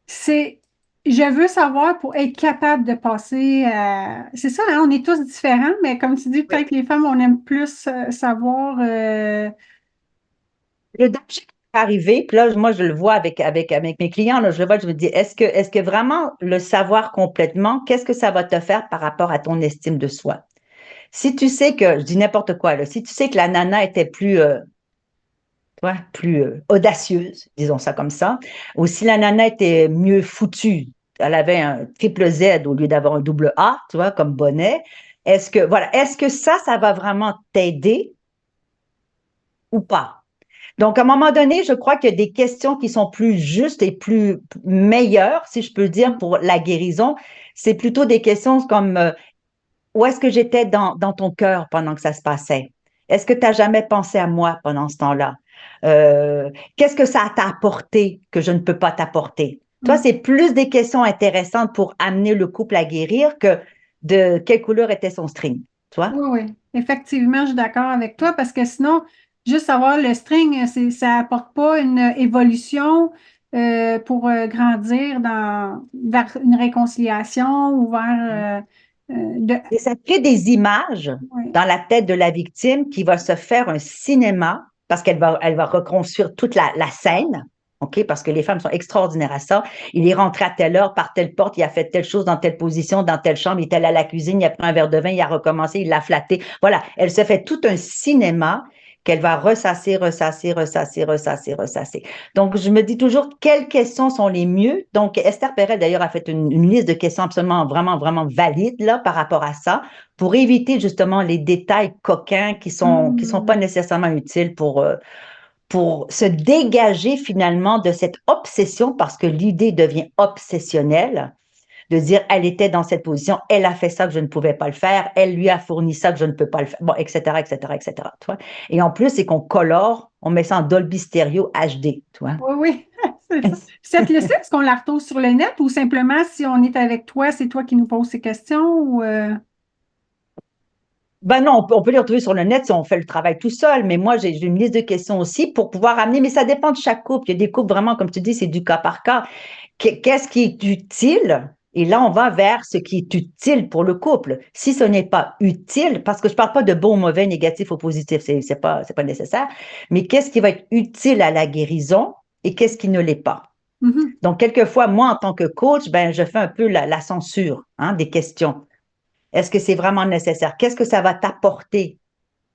C'est, je veux savoir pour être capable de passer à... C'est ça, hein, on est tous différents, mais comme tu dis, Oui. peut-être que les femmes, on aime plus savoir... Le danger qui peut arriver, puis là, moi, je le vois avec mes clients, là, je le vois, je me dis, est-ce que vraiment le savoir complètement, qu'est-ce que ça va te faire par rapport à ton estime de soi? Si tu sais que, je dis n'importe quoi, là, si tu sais que la nana était plus audacieuse, disons ça comme ça, ou si la nana était mieux foutue, elle avait un triple Z au lieu d'avoir un double A, tu vois, comme bonnet, est-ce que ça va vraiment t'aider ou pas? Donc, à un moment donné, je crois qu'il y a des questions qui sont plus justes et plus meilleures, si je peux dire, pour la guérison. C'est plutôt des questions comme où est-ce que j'étais dans ton cœur pendant que ça se passait? Est-ce que tu n'as jamais pensé à moi pendant ce temps-là? Qu'est-ce que ça t'a apporté que je ne peux pas t'apporter? Toi, c'est plus des questions intéressantes pour amener le couple à guérir que de quelle couleur était son string. Tu vois? Oui, oui, effectivement, je suis d'accord avec toi parce que sinon, juste savoir le string, ça apporte pas une évolution pour grandir vers une réconciliation ou vers Et ça crée des images ouais. dans la tête de la victime qui va se faire un cinéma parce elle va reconstruire toute la scène, OK? Parce que les femmes sont extraordinaires à ça. Il est rentré à telle heure, par telle porte, il a fait telle chose dans telle position, dans telle chambre, il est allé à la cuisine, il a pris un verre de vin, il a recommencé, il l'a flatté. Voilà, elle se fait tout un cinéma qu'elle va ressasser, ressasser, ressasser, ressasser, ressasser. Donc, je me dis toujours quelles questions sont les mieux. Donc, Esther Perel, d'ailleurs, a fait une liste de questions absolument, vraiment, vraiment valides là, par rapport à ça, pour éviter justement les détails coquins qui sont pas Hmm. nécessairement utiles pour se dégager finalement de cette obsession, parce que l'idée devient obsessionnelle, de dire, elle était dans cette position, elle a fait ça que je ne pouvais pas le faire, elle lui a fourni ça que je ne peux pas le faire, bon, etc., etc., etc., tu vois. Et en plus, c'est qu'on colore, on met ça en Dolby Stereo HD, tu vois. Oui, oui, c'est ça. Cette liste-là, est-ce qu'on la retrouve sur le net ou simplement si on est avec toi, c'est toi qui nous poses ces questions ou Ben non, on peut les retrouver sur le net si on fait le travail tout seul, mais moi, j'ai une liste de questions aussi pour pouvoir amener, mais ça dépend de chaque couple. Il y a des couples vraiment, comme tu dis, c'est du cas par cas. Qu'est-ce qui est utile? Et là, on va vers ce qui est utile pour le couple. Si ce n'est pas utile, parce que je parle pas de bon, mauvais, négatif ou positif, c'est pas nécessaire, mais qu'est-ce qui va être utile à la guérison et qu'est-ce qui ne l'est pas? Mhm. Donc, quelquefois, moi, en tant que coach, ben, je fais un peu la censure, hein, des questions. Est-ce que c'est vraiment nécessaire? Qu'est-ce que ça va t'apporter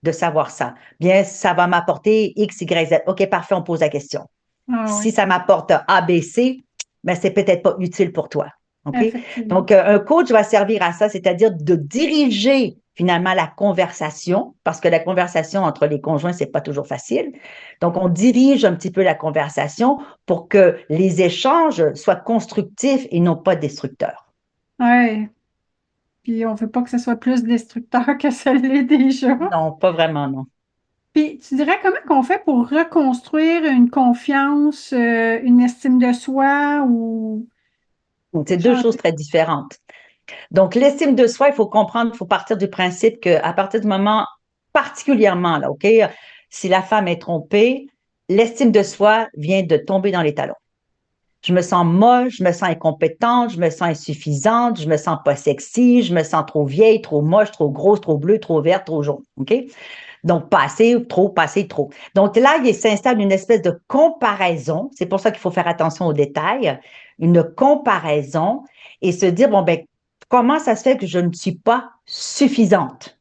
de savoir ça? Bien, ça va m'apporter X, Y, Z. OK, parfait, on pose la question. Ah Si oui, ça m'apporte A, B, C, ben, c'est peut-être pas utile pour toi. OK? effectivement. Donc, un coach va servir à ça, c'est-à-dire de diriger finalement la conversation, parce que la conversation entre les conjoints, c'est pas toujours facile. Donc, on dirige un petit peu la conversation pour que les échanges soient constructifs et non pas destructeurs. Oui. Puis on veut pas que ce soit plus destructeur que ça l'est déjà. Non, pas vraiment, non. Puis tu dirais comment qu'on fait pour reconstruire une confiance, une estime de soi ou Donc, c'est deux choses changer? très différentes. Donc, l'estime de soi, il faut comprendre, il faut partir du principe qu'à partir du moment, particulièrement, là, OK, si la femme est trompée, l'estime de soi vient de tomber dans les talons. Je me sens moche, je me sens incompétente, je me sens insuffisante, je me sens pas sexy, je me sens trop vieille, trop moche, trop grosse, trop bleue, trop verte, trop jaune. OK? Donc, pas assez, trop, pas assez, trop. Donc là, il s'installe une espèce de comparaison. C'est pour ça qu'il faut faire attention aux détails. Une comparaison et se dire, bon, ben, comment ça se fait que je ne suis pas suffisante?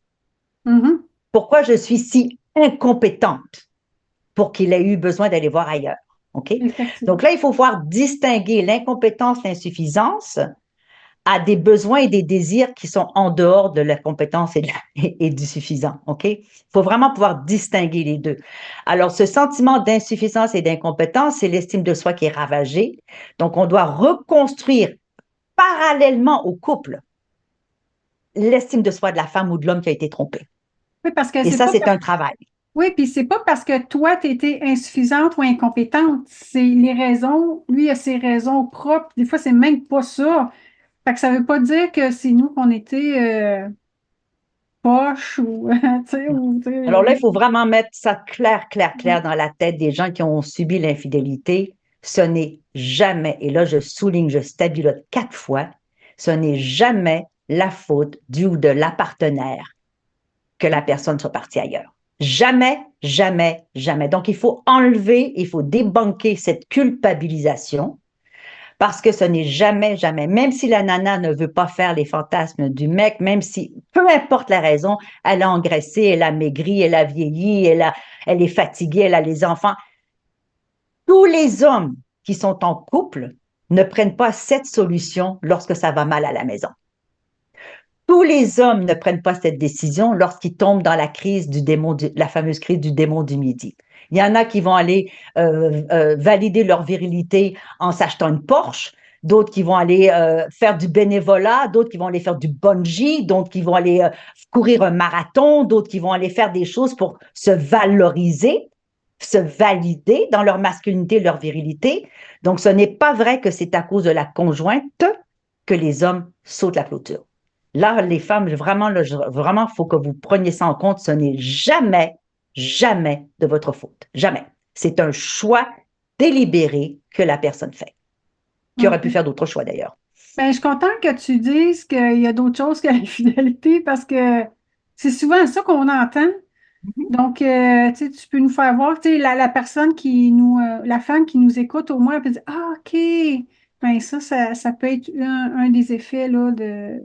Mhm. Pourquoi je suis si incompétente pour qu'il ait eu besoin d'aller voir ailleurs? OK? Donc Effectivement. là, il faut pouvoir distinguer l'incompétence, l'insuffisance à des besoins et des désirs qui sont en dehors de la compétence et du suffisant. OK? Il faut vraiment pouvoir distinguer les deux. Alors, ce sentiment d'insuffisance et d'incompétence, c'est l'estime de soi qui est ravagée. Donc, on doit reconstruire parallèlement au couple l'estime de soi de la femme ou de l'homme qui a été trompé. Oui, parce que Et c'est ça, pas c'est parce... un travail. Oui, puis c'est pas parce que toi, tu étais insuffisante ou incompétente. C'est les raisons, lui a ses raisons propres. Des fois, c'est même pas ça. Fait que ça veut pas dire que c'est nous qu'on était poches ou, tu Alors là, il sais, faut vraiment mettre ça clair, clair, clair dans la tête des gens qui ont subi l'infidélité. Ce n'est jamais, et là je souligne, je stabilote 4 fois, ce n'est jamais la faute du ou de la partenaire que la personne soit partie ailleurs. Jamais, jamais, jamais. Donc il faut enlever, il faut débunker cette culpabilisation parce que ce n'est jamais, jamais, même si la nana ne veut pas faire les fantasmes du mec, même si, peu importe la raison, elle a engraissé, elle a maigri, elle a vieilli, elle est fatiguée, elle a les enfants. Tous les hommes qui sont en couple ne prennent pas cette solution lorsque ça va mal à la maison. Tous les hommes ne prennent pas cette décision lorsqu'ils tombent dans la crise du démon, la fameuse crise du démon du midi. Il y en a qui vont aller valider leur virilité en s'achetant une Porsche, d'autres qui vont aller faire du bénévolat, d'autres qui vont aller faire du bungee, d'autres qui vont aller courir un marathon, d'autres qui vont aller faire des choses pour se valoriser, se valider dans leur masculinité, leur virilité. Donc, ce n'est pas vrai que c'est à cause de la conjointe que les hommes sautent la clôture. Là, les femmes, vraiment, là, vraiment, il faut que vous preniez ça en compte. Ce n'est jamais, jamais de votre faute. Jamais. C'est un choix délibéré que la personne fait, qui aurait pu OK. faire d'autres choix d'ailleurs. Ben, je suis contente que tu dises qu'il y a d'autres choses que l'infidélité parce que c'est souvent ça qu'on entend. Donc, tu sais, tu peux nous faire voir, tu sais, la personne la femme qui nous écoute, au moins, elle peut dire, ah, OK, ben ça peut être un des effets, là, de,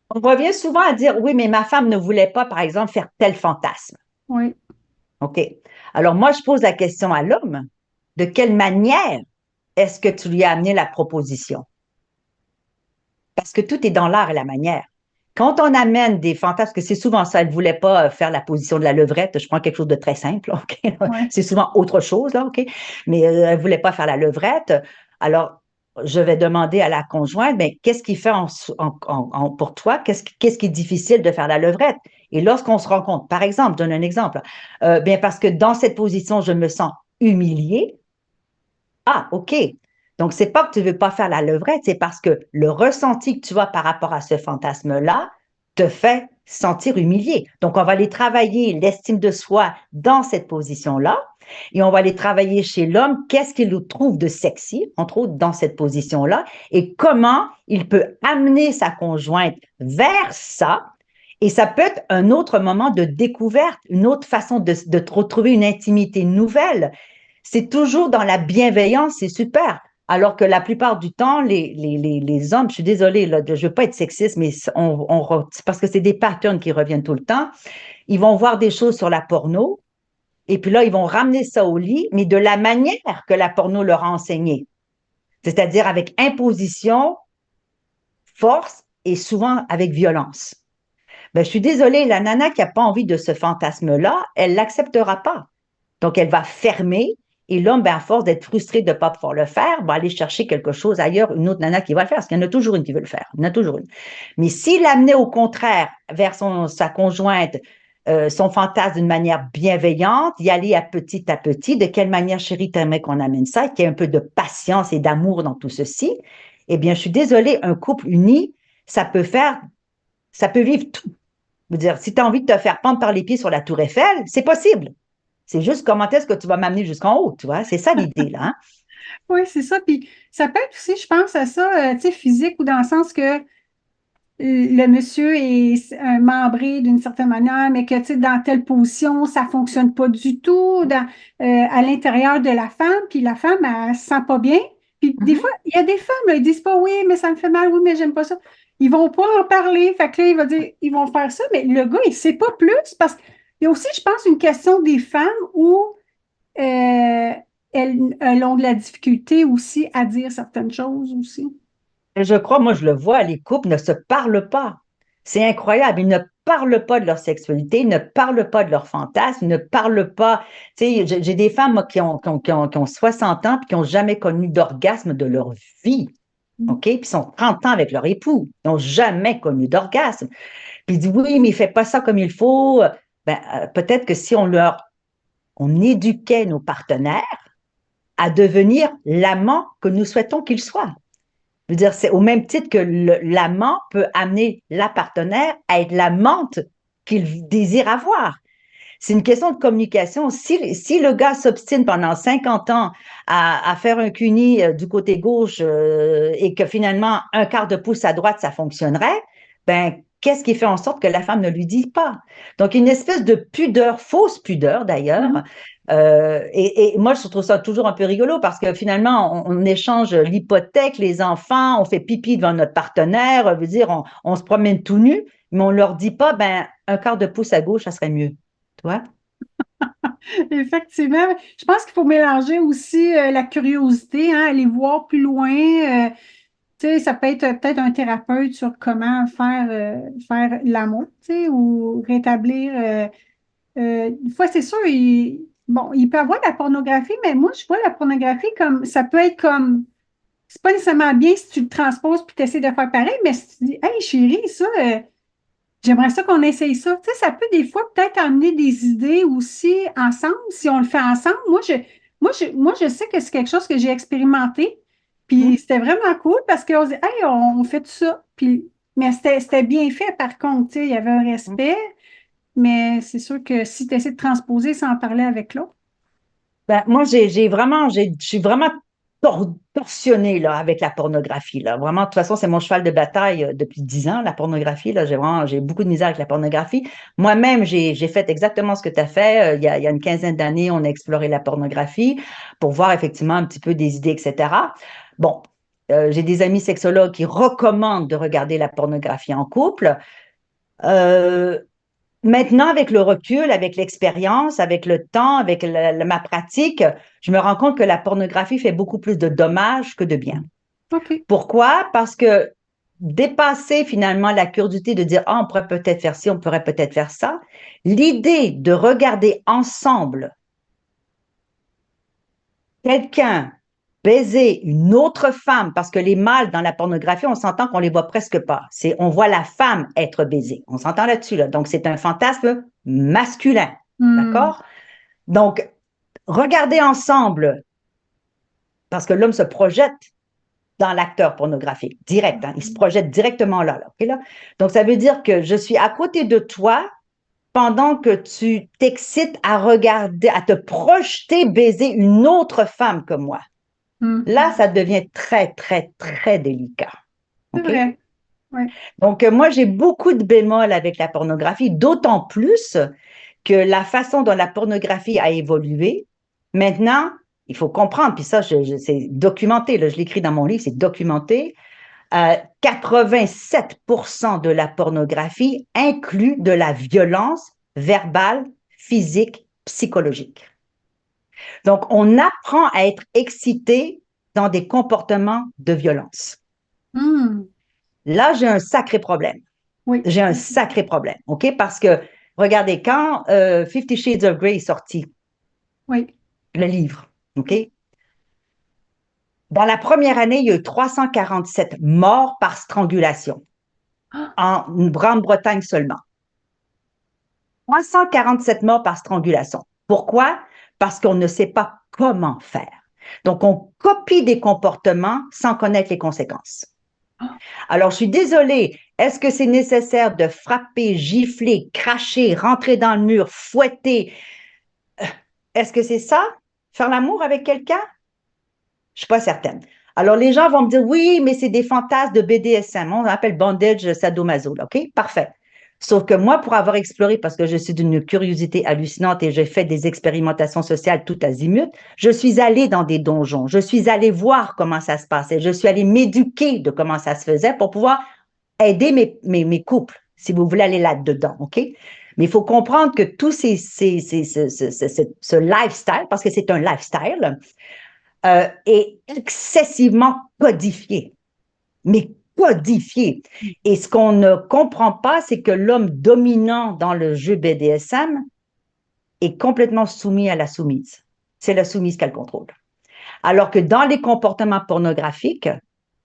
On revient souvent à dire, oui, mais ma femme ne voulait pas, par exemple, faire tel fantasme. oui, OK. Alors, moi, je pose la question à l'homme. De quelle manière est-ce que tu lui as amené la proposition? Parce que tout est dans l'art et la manière. Quand on amène des fantasmes, que c'est souvent ça, elle ne voulait pas faire la position de la levrette, je prends quelque chose de très simple, OK? oui, C'est souvent autre chose, là, OK? Mais elle ne voulait pas faire la levrette. Alors, je vais demander à la conjointe, mais qu'est-ce qui fait pour toi? Qu'est-ce qui est difficile de faire la levrette? Et lorsqu'on se rend compte, par exemple, je donne un exemple, bien parce que dans cette position, je me sens humiliée. Ah, OK. Donc, c'est pas que tu veux pas faire la levrette, c'est parce que le ressenti que tu as par rapport à ce fantasme-là te fait sentir humilié. Donc, on va aller travailler l'estime de soi dans cette position-là et on va aller travailler chez l'homme qu'est-ce qu'il trouve de sexy, entre autres, dans cette position-là et comment il peut amener sa conjointe vers ça. Et ça peut être un autre moment de découverte, une autre façon de retrouver une intimité nouvelle. C'est toujours dans la bienveillance, c'est super. Alors que la plupart du temps, les hommes, je suis désolée, là, je ne veux pas être sexiste, mais c'est parce que c'est des patterns qui reviennent tout le temps. Ils vont voir des choses sur la porno, et puis là, ils vont ramener ça au lit, mais de la manière que la porno leur a enseigné. C'est-à-dire avec imposition, force et souvent avec violence. Ben, je suis désolée, la nana qui n'a pas envie de ce fantasme-là, elle ne l'acceptera pas. Donc, elle va fermer et l'homme, ben, à force d'être frustré de ne pas pouvoir le faire, va aller chercher quelque chose ailleurs, une autre nana qui va le faire, parce qu'il y en a toujours une qui veut le faire. Il y en a toujours une. Mais s'il l'amenait au contraire vers sa conjointe, son fantasme d'une manière bienveillante, y aller à petit, de quelle manière, chérie, t'aimerais qu'on amène ça, qu'il y ait un peu de patience et d'amour dans tout ceci, eh bien, je suis désolée, un couple uni, ça peut vivre tout. Je veux dire, si tu as envie de te faire pendre par les pieds sur la tour Eiffel, c'est possible. C'est juste comment est-ce que tu vas m'amener jusqu'en haut, tu vois? C'est ça l'idée, là. Hein? oui, c'est ça. Puis, ça peut être aussi, je pense à ça, tu sais, physique ou dans le sens que le monsieur est membré d'une certaine manière, mais que, tu sais, dans telle position, ça fonctionne pas du tout à l'intérieur de la femme, puis la femme, elle se sent pas bien. Puis des fois, Mhm. il y a des femmes, là, ils disent pas, oui, mais ça me fait mal, oui, mais j'aime pas ça. Ils vont pas en parler, fait que là, il va dire, ils vont faire ça, mais le gars, il sait pas plus, parce qu'il y a aussi, je pense, une question des femmes où euh, elles ont de la difficulté aussi à dire certaines choses aussi. Je crois, moi, je le vois, les couples ne se parlent pas. C'est incroyable. Ils ne parlent pas de leur sexualité, ils ne parlent pas de leurs fantasmes, ils ne parlent pas. Tu sais, j'ai des femmes, moi, qui ont 60 ans et qui n'ont jamais connu d'orgasme de leur vie. OK? Puis ils sont 30 ans avec leur époux. Ils n'ont jamais connu d'orgasme. Puis ils disent, oui, mais il ne fait pas ça comme il faut. Ben, peut-être que si on éduquait nos partenaires à devenir l'amant que nous souhaitons qu'ils soient. Je veux dire, c'est au même titre que l'amant peut amener la partenaire à être l'amante qu'il désire avoir. C'est une question de communication. Si le gars s'obstine pendant 50 ans à faire un cuni du côté gauche et que finalement un quart de pouce à droite, ça fonctionnerait, ben, qu'est-ce qui fait en sorte que la femme ne lui dit pas? Donc, une espèce de pudeur, fausse pudeur d'ailleurs. Mhm. Et moi, je trouve ça toujours un peu rigolo parce que finalement, on échange l'hypothèque, les enfants, on fait pipi devant notre partenaire, veut dire, on se promène tout nu, mais on leur dit pas, ben, un quart de pouce à gauche, ça serait mieux. Toi? Effectivement, je pense qu'il faut mélanger aussi la curiosité, hein, aller voir plus loin. Tu sais, ça peut être peut-être un thérapeute sur comment faire l'amour, tu sais, ou rétablir. Des fois, c'est sûr, bon, il peut avoir de la pornographie, mais moi, je vois la pornographie comme ça peut être comme. C'est pas nécessairement bien si tu le transposes puis tu essaies de faire pareil, mais si tu dis, hey chérie, ça, j'aimerais ça qu'on essaye ça. Tu sais, ça peut des fois peut-être amener des idées aussi ensemble, si on le fait ensemble. Moi, je sais que c'est quelque chose que j'ai expérimenté. Puis Mhm. c'était vraiment cool parce qu'on se dit, hey, on fait tout ça. Puis, mais c'était bien fait par contre. Tu sais, il y avait un respect, mais c'est sûr que si tu essaies de transposer sans en parler avec l'autre. Ben, moi, je suis vraiment torsionné là, avec la pornographie. Là. Vraiment, de toute façon, c'est mon cheval de bataille depuis 10 ans, la pornographie. Là, j'ai beaucoup de misère avec la pornographie. Moi-même, j'ai fait exactement ce que tu as fait. Il y a une quinzaine d'années, on a exploré la pornographie pour voir effectivement un petit peu des idées, etc. Bon, j'ai des amis sexologues qui recommandent de regarder la pornographie en couple. Euh, Maintenant, avec le recul, avec l'expérience, avec le temps, avec ma pratique, je me rends compte que la pornographie fait beaucoup plus de dommages que de bien. OK. Pourquoi? Parce que dépasser finalement la curiosité de dire, ah, on pourrait peut-être faire ci, on pourrait peut-être faire ça, l'idée de regarder ensemble quelqu'un baiser une autre femme, parce que les mâles dans la pornographie, on s'entend qu'on les voit presque pas. On voit la femme être baisée. On s'entend là-dessus, là. Donc, c'est un fantasme masculin. Hmm. D'accord? Donc, regardez ensemble, parce que l'homme se projette dans l'acteur pornographique, direct, hein, il se projette directement là, okay, là. Donc, ça veut dire que je suis à côté de toi pendant que tu t'excites à regarder, à te projeter baiser une autre femme que moi. Hmm. Là, ça devient très, très, très délicat. C'est OK? vrai. Oui. Donc, moi, j'ai beaucoup de bémols avec la pornographie, d'autant plus que la façon dont la pornographie a évolué, maintenant, il faut comprendre, puis ça, c'est documenté, là, je l'écris dans mon livre, c'est documenté, 87% de la pornographie inclut de la violence verbale, physique, psychologique. Donc, on apprend à être excité dans des comportements de violence. Hmm. Là, j'ai un sacré problème. Oui. J'ai un sacré problème, OK? Parce que, regardez, quand Fifty Shades of Grey est sorti, Oui. le livre, OK? Dans la première année, il y a eu 347 morts par strangulation Ah, en Grande-Bretagne seulement. 347 morts par strangulation. Pourquoi? Parce qu'on ne sait pas comment faire. Donc, on copie des comportements sans connaître les conséquences. ah. Alors, je suis désolée. Est-ce que c'est nécessaire de frapper, gifler, cracher, rentrer dans le mur, fouetter? Est-ce que c'est ça? Faire l'amour avec quelqu'un? Je suis pas certaine. Alors, les gens vont me dire, oui, mais c'est des fantasmes de BDSM. On appelle bondage sadomaso. OK? Parfait. Sauf que moi, pour avoir exploré, parce que je suis d'une curiosité hallucinante et j'ai fait des expérimentations sociales tout azimut, je suis allée dans des donjons. Je suis allée voir comment ça se passait. Je suis allée m'éduquer de comment ça se faisait pour pouvoir aider mes couples, si vous voulez aller là-dedans. OK? Mais il faut comprendre que tout ce lifestyle, parce que c'est un lifestyle, est excessivement codifié, mais codifié. Et ce qu'on ne comprend pas, c'est que l'homme dominant dans le jeu BDSM est complètement soumis à la soumise. C'est la soumise qu'elle contrôle. Alors que dans les comportements pornographiques,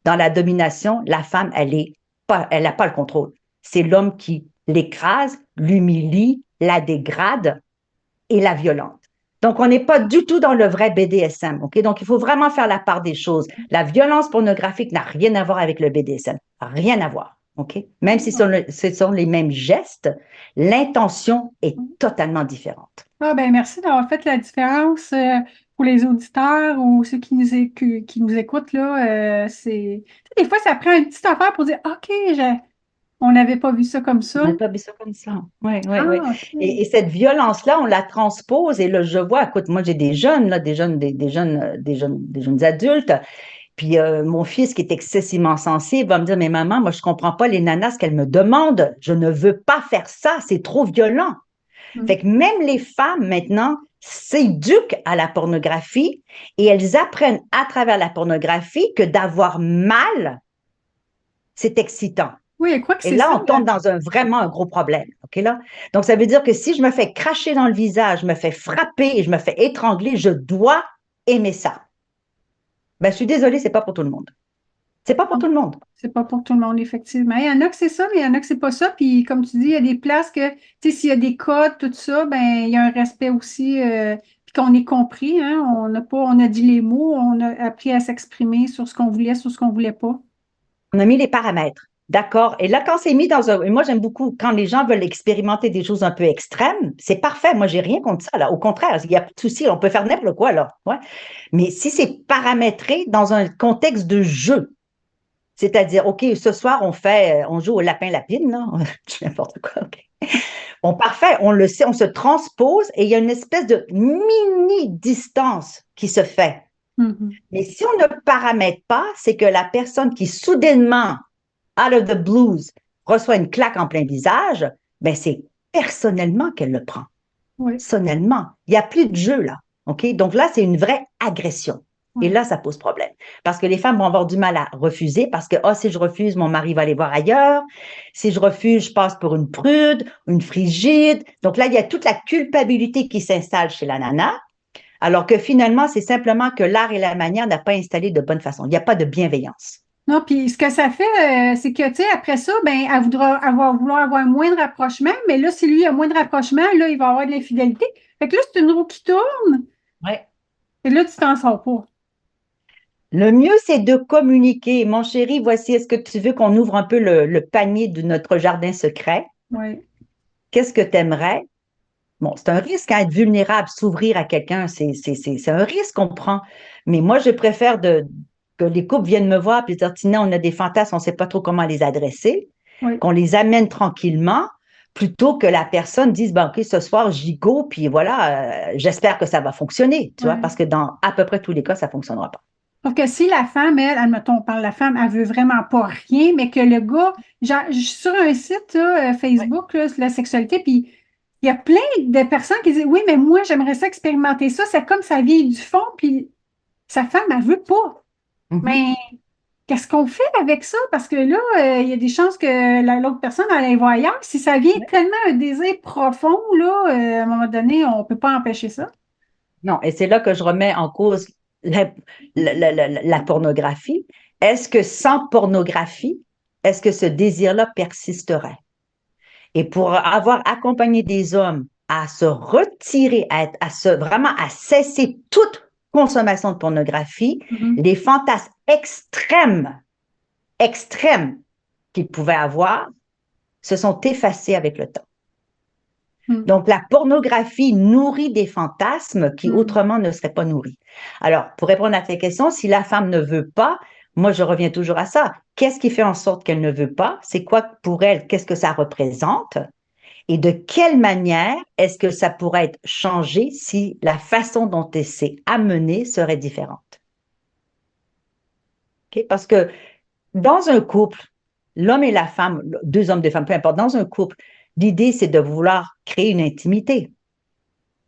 dans la domination, la femme, elle n'a pas le contrôle. C'est l'homme qui l'écrase, l'humilie, la dégrade et la violente. Donc, on n'est pas du tout dans le vrai BDSM. OK? Donc, il faut vraiment faire la part des choses. La violence pornographique n'a rien à voir avec le BDSM. Rien à voir. OK? Même si ce sont les mêmes gestes, l'intention est totalement différente. Ah, ben merci d'avoir fait la différence pour les auditeurs ou ceux qui nous écoutent là. Des fois, ça prend une petite affaire pour dire OK, on n'avait pas vu ça comme On ça. n'a pas vu ça comme ça. Oui, oui, oui. Ah, OK. Et cette violence-là, on la transpose. Et là, je vois, écoute, moi, j'ai des jeunes, là, des jeunes adultes. Puis mon fils, qui est excessivement sensible, va me dire, mais maman, moi, je comprends pas les nanas, ce qu'elles me demandent. Je ne veux pas faire ça. C'est trop violent. Hmm. Fait que même les femmes, maintenant, s'éduquent à la pornographie et elles apprennent à travers la pornographie que d'avoir mal, c'est excitant. Oui, je crois que Et c'est là, ça. on tombe dans vraiment un gros problème. OK, là? Donc, ça veut dire que si je me fais cracher dans le visage, je me fais frapper et je me fais étrangler, je dois aimer ça. Ben, je suis désolée, c'est pas pour tout le monde. C'est pas pour Non, tout le monde. c'est pas pour tout le monde, effectivement. Il y en a que c'est ça, mais il y en a que c'est pas ça. Puis, comme tu dis, il y a des places que, tu sais, s'il y a des codes, tout ça, ben, il y a un respect aussi, puis qu'on est compris, hein. On a dit les mots, on a appris à s'exprimer sur ce qu'on voulait pas. On a mis les paramètres. D'accord. Et là, quand c'est mis dans un... et moi, j'aime beaucoup quand les gens veulent expérimenter des choses un peu extrêmes, c'est parfait. Moi, j'ai rien contre ça, là. Au contraire, il n'y a pas de souci. On peut faire n'importe quoi, là. Ouais. Mais si c'est paramétré dans un contexte de jeu, c'est-à-dire, OK, ce soir, on joue au lapin-lapine, là. Je dis n'importe quoi, OK. Bon, parfait, on le sait, on se transpose et il y a une espèce de mini-distance qui se fait. Mhm. Mais si on ne paramètre pas, c'est que la personne qui soudainement, out of the blues, reçoit une claque en plein visage, ben c'est personnellement qu'elle le prend. Oui, Personnellement. Il n'y a plus de jeu là. OK? Donc là, c'est une vraie agression. Et oui. là, ça pose problème. Parce que les femmes vont avoir du mal à refuser parce que, si je refuse, mon mari va aller voir ailleurs. Si je refuse, je passe pour une prude, une frigide. Donc là, il y a toute la culpabilité qui s'installe chez la nana. Alors que finalement, c'est simplement que l'art et la manière n'a pas installé de bonne façon. Il n'y a pas de bienveillance. Non, puis ce que ça fait, c'est que, tu sais, après ça, ben, vouloir avoir moins de rapprochement, mais là, si lui a moins de rapprochement, là, il va avoir de l'infidélité. Fait que là, c'est une roue qui tourne, Ouais. et là, tu t'en sors pas. Le mieux, c'est de communiquer. Mon chéri, voici, est-ce que tu veux qu'on ouvre un peu le panier de notre jardin secret? Oui, Qu'est-ce que tu aimerais? Bon, c'est un risque à être vulnérable, s'ouvrir à quelqu'un, c'est un risque qu'on prend. Mais moi, je préfère que les couples viennent me voir et dire, Tina, on a des fantasmes, on ne sait pas trop comment les adresser, oui, qu'on les amène tranquillement, plutôt que la personne dise, ben, OK, ce soir, j'y go, puis voilà, j'espère que ça va fonctionner, tu vois, oui. parce que dans à peu près tous les cas, ça ne fonctionnera pas. Sauf que si la femme, elle, admettons, on parle de la femme, elle veut vraiment pas rien, mais que le gars, genre, je suis sur un site, là, Ouais. Facebook, là, sur la sexualité, puis il y a plein de personnes qui disent, oui, mais moi, j'aimerais ça expérimenter ça, c'est comme ça vient du fond, puis sa femme, elle veut pas. Mhm. Mais qu'est-ce qu'on fait avec ça? Parce que là, il y a des chances que l'autre personne elle aille ailleurs. Si ça vient tellement un désir profond, là, à un moment donné, on ne peut pas empêcher ça. Non, et c'est là que je remets en cause la, la pornographie. Est-ce que sans pornographie, est-ce que ce désir-là persisterait? Et pour avoir accompagné des hommes à se retirer, vraiment à cesser toute consommation de pornographie, Mhm. les fantasmes extrêmes, extrêmes qu'ils pouvaient avoir se sont effacés avec le temps. Mhm. Donc, la pornographie nourrit des fantasmes qui Mhm. autrement ne seraient pas nourris. Alors, pour répondre à ta question, si la femme ne veut pas, moi, je reviens toujours à ça. Qu'est-ce qui fait en sorte qu'elle ne veut pas? C'est quoi pour elle? Qu'est-ce que ça représente? Et de quelle manière est-ce que ça pourrait être changé si la façon dont elle s'est amenée serait différente? OK? Parce que dans un couple, l'homme et la femme, deux hommes, deux femmes, peu importe, dans un couple, l'idée, c'est de vouloir créer une intimité.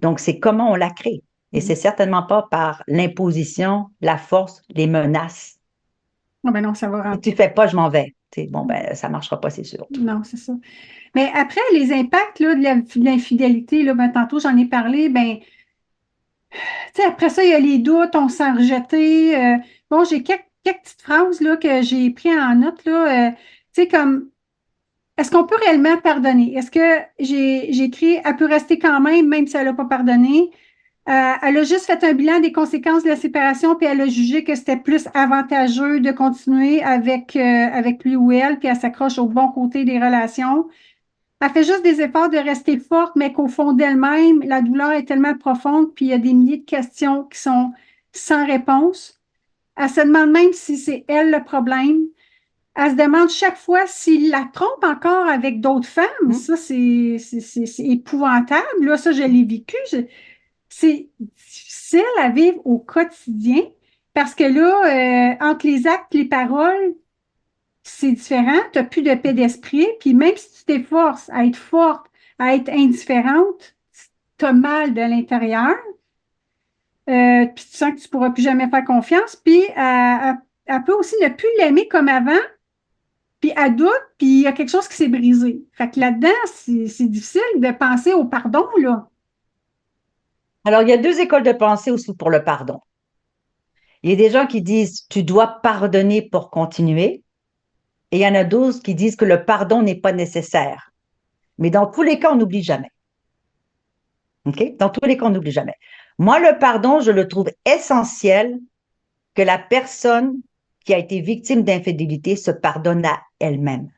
Donc, c'est comment on la crée. Et Mhm. c'est certainement pas par l'imposition, la force, les menaces. Ah ben non, ça va Si rentrer. tu fais pas, je m'en vais. Bon, ben, ça marchera pas, c'est sûr. Non, c'est ça. Mais après, les impacts là, de l'infidélité, là, ben, tantôt j'en ai parlé, ben, tu sais, après ça, il y a les doutes, on se sent rejeté. Bon, j'ai quelques petites phrases là, que j'ai pris en note, là, tu sais, comme est-ce qu'on peut réellement pardonner? Est-ce que j'ai écrit, elle peut rester quand même, même si elle n'a pas pardonné? Elle a juste fait un bilan des conséquences de la séparation, puis elle a jugé que c'était plus avantageux de continuer avec lui ou elle, puis elle s'accroche au bon côté des relations. Elle fait juste des efforts de rester forte, mais qu'au fond d'elle-même, la douleur est tellement profonde, puis il y a des milliers de questions qui sont sans réponse. Elle se demande même si c'est elle le problème. Elle se demande chaque fois s'il la trompe encore avec d'autres femmes. Hmm? Ça, c'est épouvantable. Là, ça, je l'ai vécu. C'est difficile à vivre au quotidien parce que là, entre les actes et les paroles, c'est différent. Tu n'as plus de paix d'esprit. Puis même si tu t'efforces à être forte, à être indifférente, tu as mal de l'intérieur. Puis tu sens que tu ne pourras plus jamais faire confiance. Puis elle peut aussi ne plus l'aimer comme avant. Puis elle doute, puis il y a quelque chose qui s'est brisé. Fait que là-dedans, c'est difficile de penser au pardon, là. Alors, il y a deux écoles de pensée aussi pour le pardon. Il y a des gens qui disent, tu dois pardonner pour continuer. Et il y en a d'autres qui disent que le pardon n'est pas nécessaire. Mais dans tous les cas, on n'oublie jamais. OK? Dans tous les cas, on n'oublie jamais. Moi, le pardon, je le trouve essentiel que la personne qui a été victime d'infidélité se pardonne à elle-même.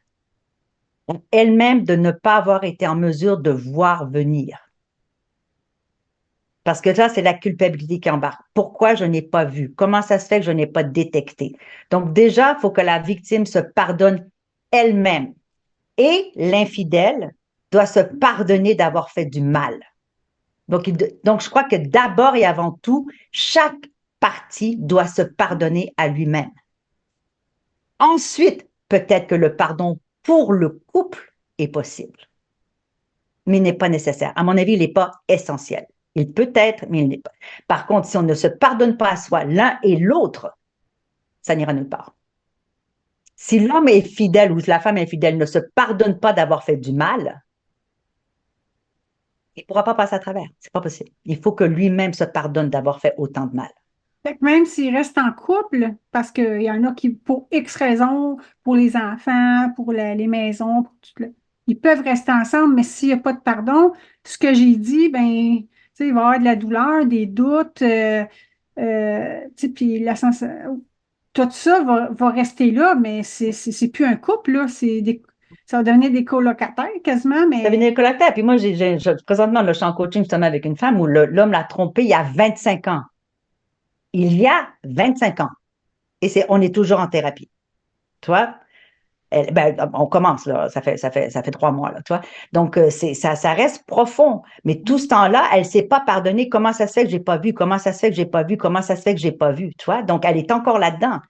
Elle-même de ne pas avoir été en mesure de voir venir. Parce que là, c'est la culpabilité qui embarque. Pourquoi je n'ai pas vu? Comment ça se fait que je n'ai pas détecté? Donc déjà, il faut que la victime se pardonne elle-même. Et l'infidèle doit se pardonner d'avoir fait du mal. Donc, je crois que d'abord et avant tout, chaque partie doit se pardonner à lui-même. Ensuite, peut-être que le pardon pour le couple est possible, mais n'est pas nécessaire. À mon avis, il n'est pas essentiel. Il peut être, mais il n'est pas. Par contre, si on ne se pardonne pas à soi l'un et l'autre, ça n'ira nulle part. Si l'homme est fidèle ou la femme est fidèle ne se pardonne pas d'avoir fait du mal, il ne pourra pas passer à travers. C'est pas possible. Il faut que lui-même se pardonne d'avoir fait autant de mal. Fait que même s'ils restent en couple, parce qu'il y en a qui, pour X raisons, pour les enfants, pour les maisons, ils peuvent rester ensemble, mais s'il n'y a pas de pardon, ce que j'ai dit, ben, tu sais, il va y avoir de la douleur, des doutes, tu sais, puis tout ça va rester là, mais c'est plus un couple, là, ça va devenir des colocataires quasiment, Ça mais venait collecteur. Puis moi, présentement, là, je suis en coaching justement avec une femme où l'homme l'a trompée il y a 25 ans. Il y a 25 ans. Et on est toujours en thérapie. Tu vois? On commence, là. Ça fait 3 mois, là, tu vois? Donc, ça reste profond. Mais tout ce temps-là, elle ne s'est pas pardonnée. Comment ça se fait que j'ai pas vu? Comment ça se fait que j'ai pas vu? Comment ça se fait que j'ai pas vu? Tu vois? Donc, elle est encore là-dedans.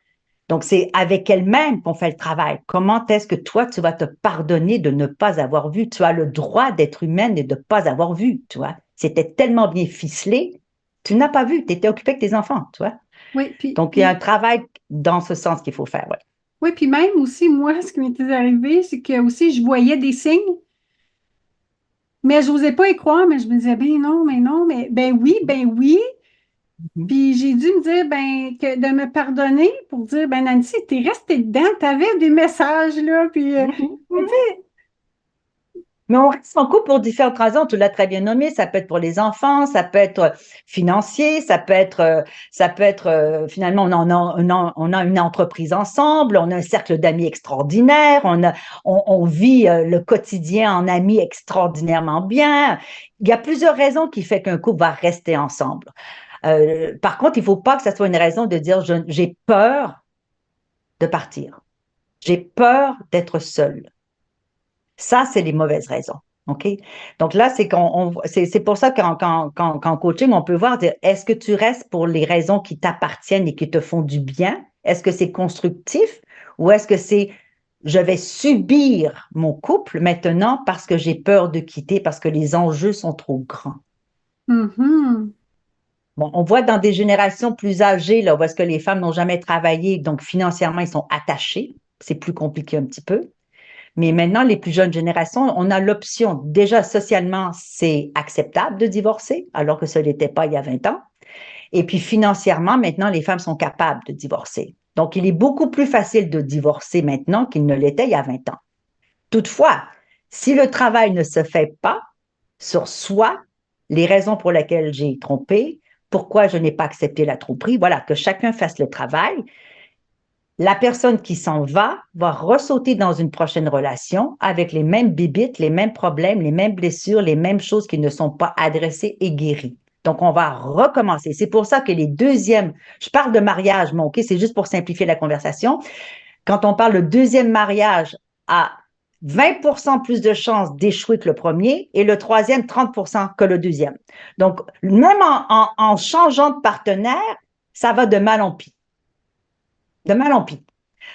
Donc, c'est avec elle-même qu'on fait le travail. Comment est-ce que toi, tu vas te pardonner de ne pas avoir vu? Tu as le droit d'être humaine et de ne pas avoir vu, tu vois? C'était tellement bien ficelé, tu n'as pas vu, tu étais occupé avec tes enfants, tu vois? oui, Donc, il y a un travail dans ce sens qu'il faut faire, ouais. oui, puis même aussi, moi, ce qui m'était arrivé, c'est que aussi, je voyais des signes. Mais je n'osais pas y croire, mais je me disais, ben non, mais ben oui, ben oui. Mhm. Puis j'ai dû me dire, ben, de me pardonner pour dire, ben Nancy, t'es restée dedans, t'avais des messages, là. Puis, tu Mhm. sais, Mais on reste en couple pour différentes raisons. Tu l'as très bien nommé. Ça peut être pour les enfants, ça peut être financier, ça peut être finalement on a une entreprise ensemble, on a un cercle d'amis extraordinaire, on vit le quotidien en amis extraordinairement bien. Il y a plusieurs raisons qui font qu'un couple va rester ensemble. Par contre, il ne faut pas que ça soit une raison de dire j'ai peur de partir, j'ai peur d'être seule. Ça, c'est les mauvaises raisons. OK? Donc là, c'est pour ça qu'en coaching, on peut voir, dire, est-ce que tu restes pour les raisons qui t'appartiennent et qui te font du bien? Est-ce que c'est constructif ou est-ce que c'est je vais subir mon couple maintenant parce que j'ai peur de quitter, parce que les enjeux sont trop grands? mhm. Bon, on voit dans des générations plus âgées, là, où est-ce que les femmes n'ont jamais travaillé, donc financièrement, ils sont attachés. C'est plus compliqué un petit peu. Mais maintenant, les plus jeunes générations, on a l'option. Déjà, socialement, c'est acceptable de divorcer, alors que ce n'était pas il y a 20 ans. Et puis, financièrement, maintenant, les femmes sont capables de divorcer. Donc, il est beaucoup plus facile de divorcer maintenant qu'il ne l'était il y a 20 ans. Toutefois, si le travail ne se fait pas sur soi, les raisons pour lesquelles j'ai trompé, pourquoi je n'ai pas accepté la tromperie, voilà, que chacun fasse le travail, la personne qui s'en va ressauter dans une prochaine relation avec les mêmes bibites, les mêmes problèmes, les mêmes blessures, les mêmes choses qui ne sont pas adressées et guéries. Donc, on va recommencer. C'est pour ça que les deuxièmes, je parle de mariage, mais OK, c'est juste pour simplifier la conversation. Quand on parle de deuxième mariage, à 20% plus de chances d'échouer que le premier et le troisième, 30% que le deuxième. Donc, même en changeant de partenaire, ça va de mal en pis. De mal en pis.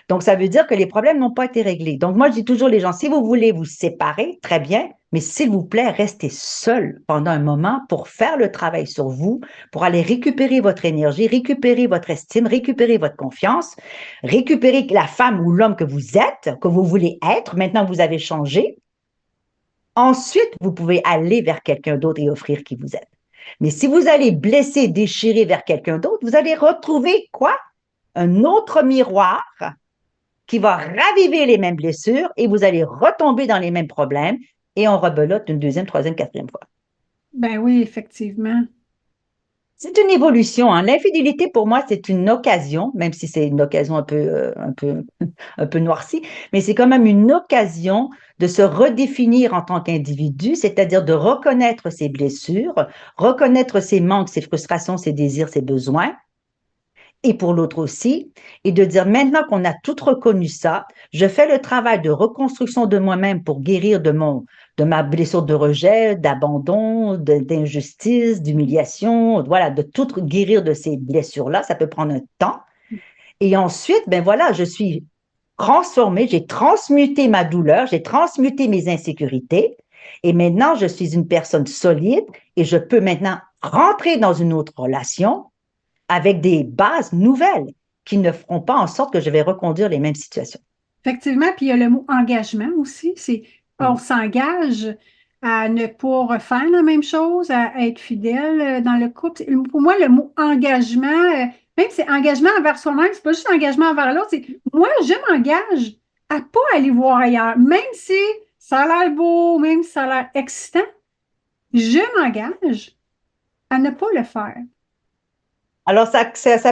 Donc, ça veut dire que les problèmes n'ont pas été réglés. Donc, moi, je dis toujours les gens, si vous voulez vous séparer, très bien, mais s'il vous plaît, restez seul pendant un moment pour faire le travail sur vous, pour aller récupérer votre énergie, récupérer votre estime, récupérer votre confiance, récupérer la femme ou l'homme que vous êtes, que vous voulez être. Maintenant, vous avez changé. Ensuite, vous pouvez aller vers quelqu'un d'autre et offrir qui vous êtes. Mais si vous allez blesser, déchirer vers quelqu'un d'autre, vous allez retrouver quoi? Un autre miroir qui va raviver les mêmes blessures et vous allez retomber dans les mêmes problèmes et on rebelote une deuxième, troisième, quatrième fois. Ben oui, effectivement. C'est une évolution, hein. L'infidélité, pour moi, c'est une occasion, même si c'est une occasion un peu noircie, mais c'est quand même une occasion de se redéfinir en tant qu'individu, c'est-à-dire de reconnaître ses blessures, reconnaître ses manques, ses frustrations, ses désirs, ses besoins, et pour l'autre aussi, et de dire maintenant qu'on a tout reconnu ça, je fais le travail de reconstruction de moi-même pour guérir de ma blessure de rejet, d'abandon, d'injustice, d'humiliation, voilà, de tout guérir de ces blessures-là. Ça peut prendre un temps. Et ensuite, ben voilà, je suis transformée, j'ai transmuté ma douleur, j'ai transmuté mes insécurités. Et maintenant, je suis une personne solide et je peux maintenant rentrer dans une autre relation avec des bases nouvelles qui ne feront pas en sorte que je vais reconduire les mêmes situations. Effectivement, puis il y a le mot engagement aussi. C'est on Oui. s'engage à ne pas refaire la même chose, à être fidèle dans le couple. Pour moi, le mot engagement, même si c'est engagement envers soi-même, c'est pas juste engagement envers l'autre, c'est moi, je m'engage à pas aller voir ailleurs, même si ça a l'air beau, même si ça a l'air excitant, je m'engage à ne pas le faire. Alors, ça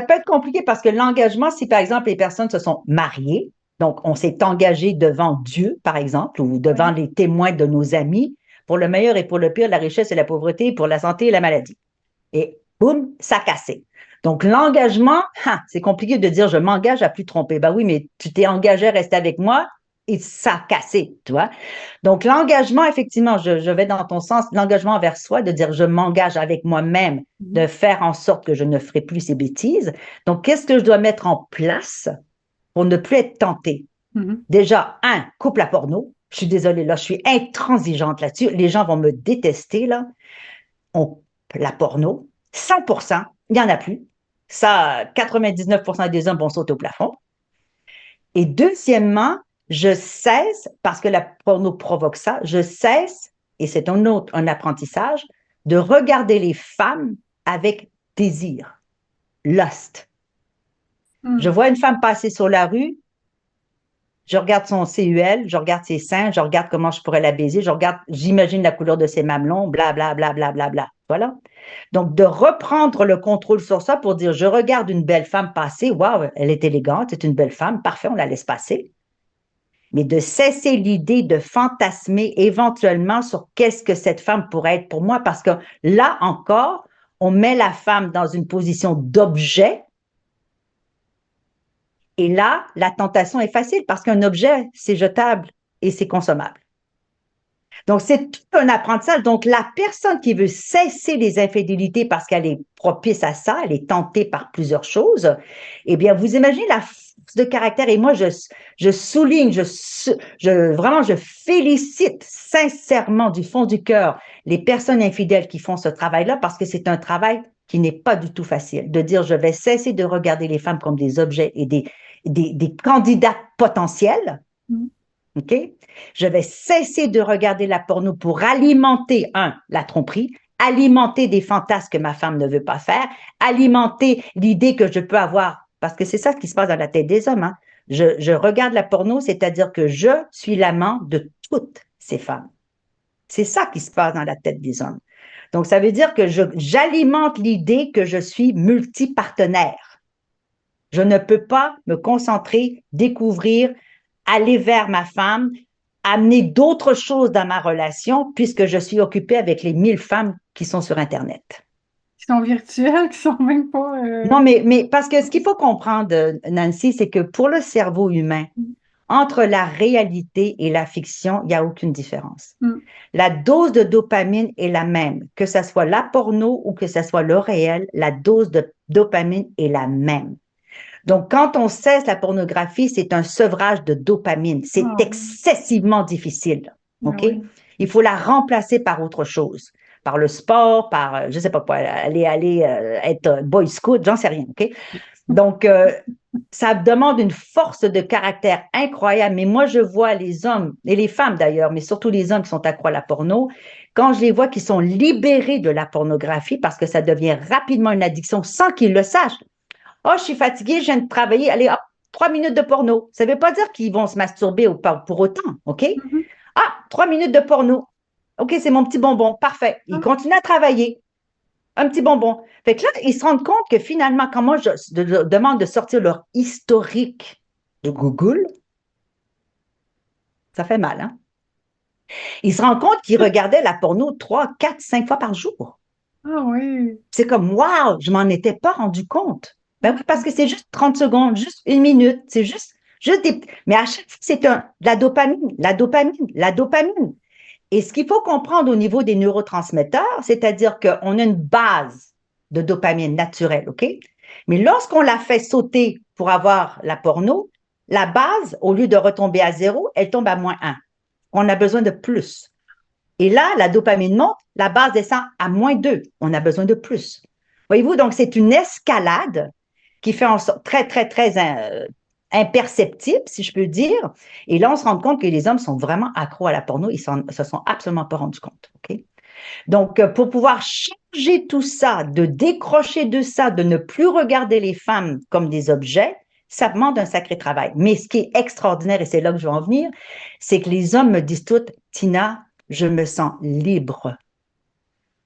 peut être compliqué parce que l'engagement, si par exemple les personnes se sont mariées, donc on s'est engagé devant Dieu, par exemple, ou devant Oui. les témoins de nos amis, pour le meilleur et pour le pire, la richesse et la pauvreté, pour la santé et la maladie. Et boum, ça a cassé. Donc, l'engagement, c'est compliqué de dire je m'engage à plus tromper. Ben oui, mais tu t'es engagé à rester avec moi et ça a cassé, tu vois. Donc, l'engagement, effectivement, je vais dans ton sens, l'engagement envers soi, de dire je m'engage avec moi-même, de Mhm. faire en sorte que je ne ferai plus ces bêtises. Donc, qu'est-ce que je dois mettre en place pour ne plus être tenté? Mhm. Déjà, coupe la porno. Je suis désolée, là, je suis intransigeante là-dessus. Les gens vont me détester, là. On, la porno, 100%, il n'y en a plus. Ça, 99% des hommes vont sauter au plafond. Et deuxièmement, je cesse, parce que la porno provoque ça, je cesse, et c'est un apprentissage, de regarder les femmes avec désir, lust. Je Mhm. vois une femme passer sur la rue, je regarde son CUL, je regarde ses seins, je regarde comment je pourrais la baiser, je regarde, j'imagine la couleur de ses mamelons, bla, bla, bla, bla, bla, bla. Voilà. Donc, de reprendre le contrôle sur ça pour dire, je regarde une belle femme passer, waouh, elle est élégante, c'est une belle femme, parfait, on la laisse passer. Mais de cesser l'idée de fantasmer éventuellement sur qu'est-ce que cette femme pourrait être pour moi, parce que là encore, on met la femme dans une position d'objet, et là, la tentation est facile parce qu'un objet, c'est jetable et c'est consommable. Donc, c'est tout un apprentissage. Donc, la personne qui veut cesser les infidélités parce qu'elle est propice à ça, elle est tentée par plusieurs choses, eh bien, vous imaginez la force de caractère. Et moi, je souligne, vraiment, je félicite sincèrement du fond du cœur les personnes infidèles qui font ce travail-là parce que c'est un travail qui n'est pas du tout facile. De dire, je vais cesser de regarder les femmes comme des objets et des candidats potentiels. Mhm. OK? Je vais cesser de regarder la porno pour alimenter, la tromperie, alimenter des fantasmes que ma femme ne veut pas faire, alimenter l'idée que je peux avoir, parce que c'est ça qui se passe dans la tête des hommes, hein. Je regarde la porno, c'est-à-dire que je suis l'amant de toutes ces femmes. C'est ça qui se passe dans la tête des hommes. Donc, ça veut dire que j'alimente l'idée que je suis multipartenaire. Je ne peux pas me concentrer, découvrir, aller vers ma femme, amener d'autres choses dans ma relation puisque je suis occupée avec les 1000 femmes qui sont sur Internet. Qui sont virtuels, qui sont même pas. Non, mais parce que ce qu'il faut comprendre, Nancy, c'est que pour le cerveau humain, entre la réalité et la fiction, il n'y a aucune différence. Mhm. La dose de dopamine est la même, que ce soit la porno ou que ce soit le réel, la dose de dopamine est la même. Donc, quand on cesse la pornographie, c'est un sevrage de dopamine. C'est Ah oui. excessivement difficile. Ah OK? oui. Il faut la remplacer par autre chose. Par le sport, par, je sais pas quoi, aller être boy scout, j'en sais rien. OK? Donc, ça demande une force de caractère incroyable. Mais moi, je vois les hommes, et les femmes d'ailleurs, mais surtout les hommes qui sont accros à la porno, quand je les vois qui sont libérés de la pornographie parce que ça devient rapidement une addiction sans qu'ils le sachent. Oh, je suis fatiguée, je viens de travailler. Allez, hop, 3 minutes de porno. Ça ne veut pas dire qu'ils vont se masturber pour autant, OK? Mhm. Ah, 3 minutes de porno. OK, c'est mon petit bonbon. Parfait. Ils Ah, continuent à travailler. Un petit bonbon. Fait que là, ils se rendent compte que finalement, quand moi, je demande de sortir leur historique de Google, ça fait mal, hein? Ils se rendent compte qu'ils regardaient la porno 3, 4, 5 fois par jour. Ah oui. C'est comme, waouh, je m'en étais pas rendu compte. Ben oui, parce que c'est juste 30 secondes, juste 1 minute, c'est juste des... Mais à chaque fois, c'est la dopamine, la dopamine, la dopamine. Et ce qu'il faut comprendre au niveau des neurotransmetteurs, c'est-à-dire qu'on a une base de dopamine naturelle, OK? Mais lorsqu'on la fait sauter pour avoir la porno, la base, au lieu de retomber à 0, elle tombe à -1. On a besoin de plus. Et là, la dopamine monte, la base descend à -2. On a besoin de plus. Voyez-vous, donc c'est une escalade qui fait en sorte très, très, très imperceptible, si je peux dire. Et là, on se rend compte que les hommes sont vraiment accros à la porno. Ils se sont absolument pas rendus compte. OK? Donc, pour pouvoir changer tout ça, de décrocher de ça, de ne plus regarder les femmes comme des objets, ça demande un sacré travail. Mais ce qui est extraordinaire, et c'est là que je veux en venir, c'est que les hommes me disent toutes, Tina, je me sens libre.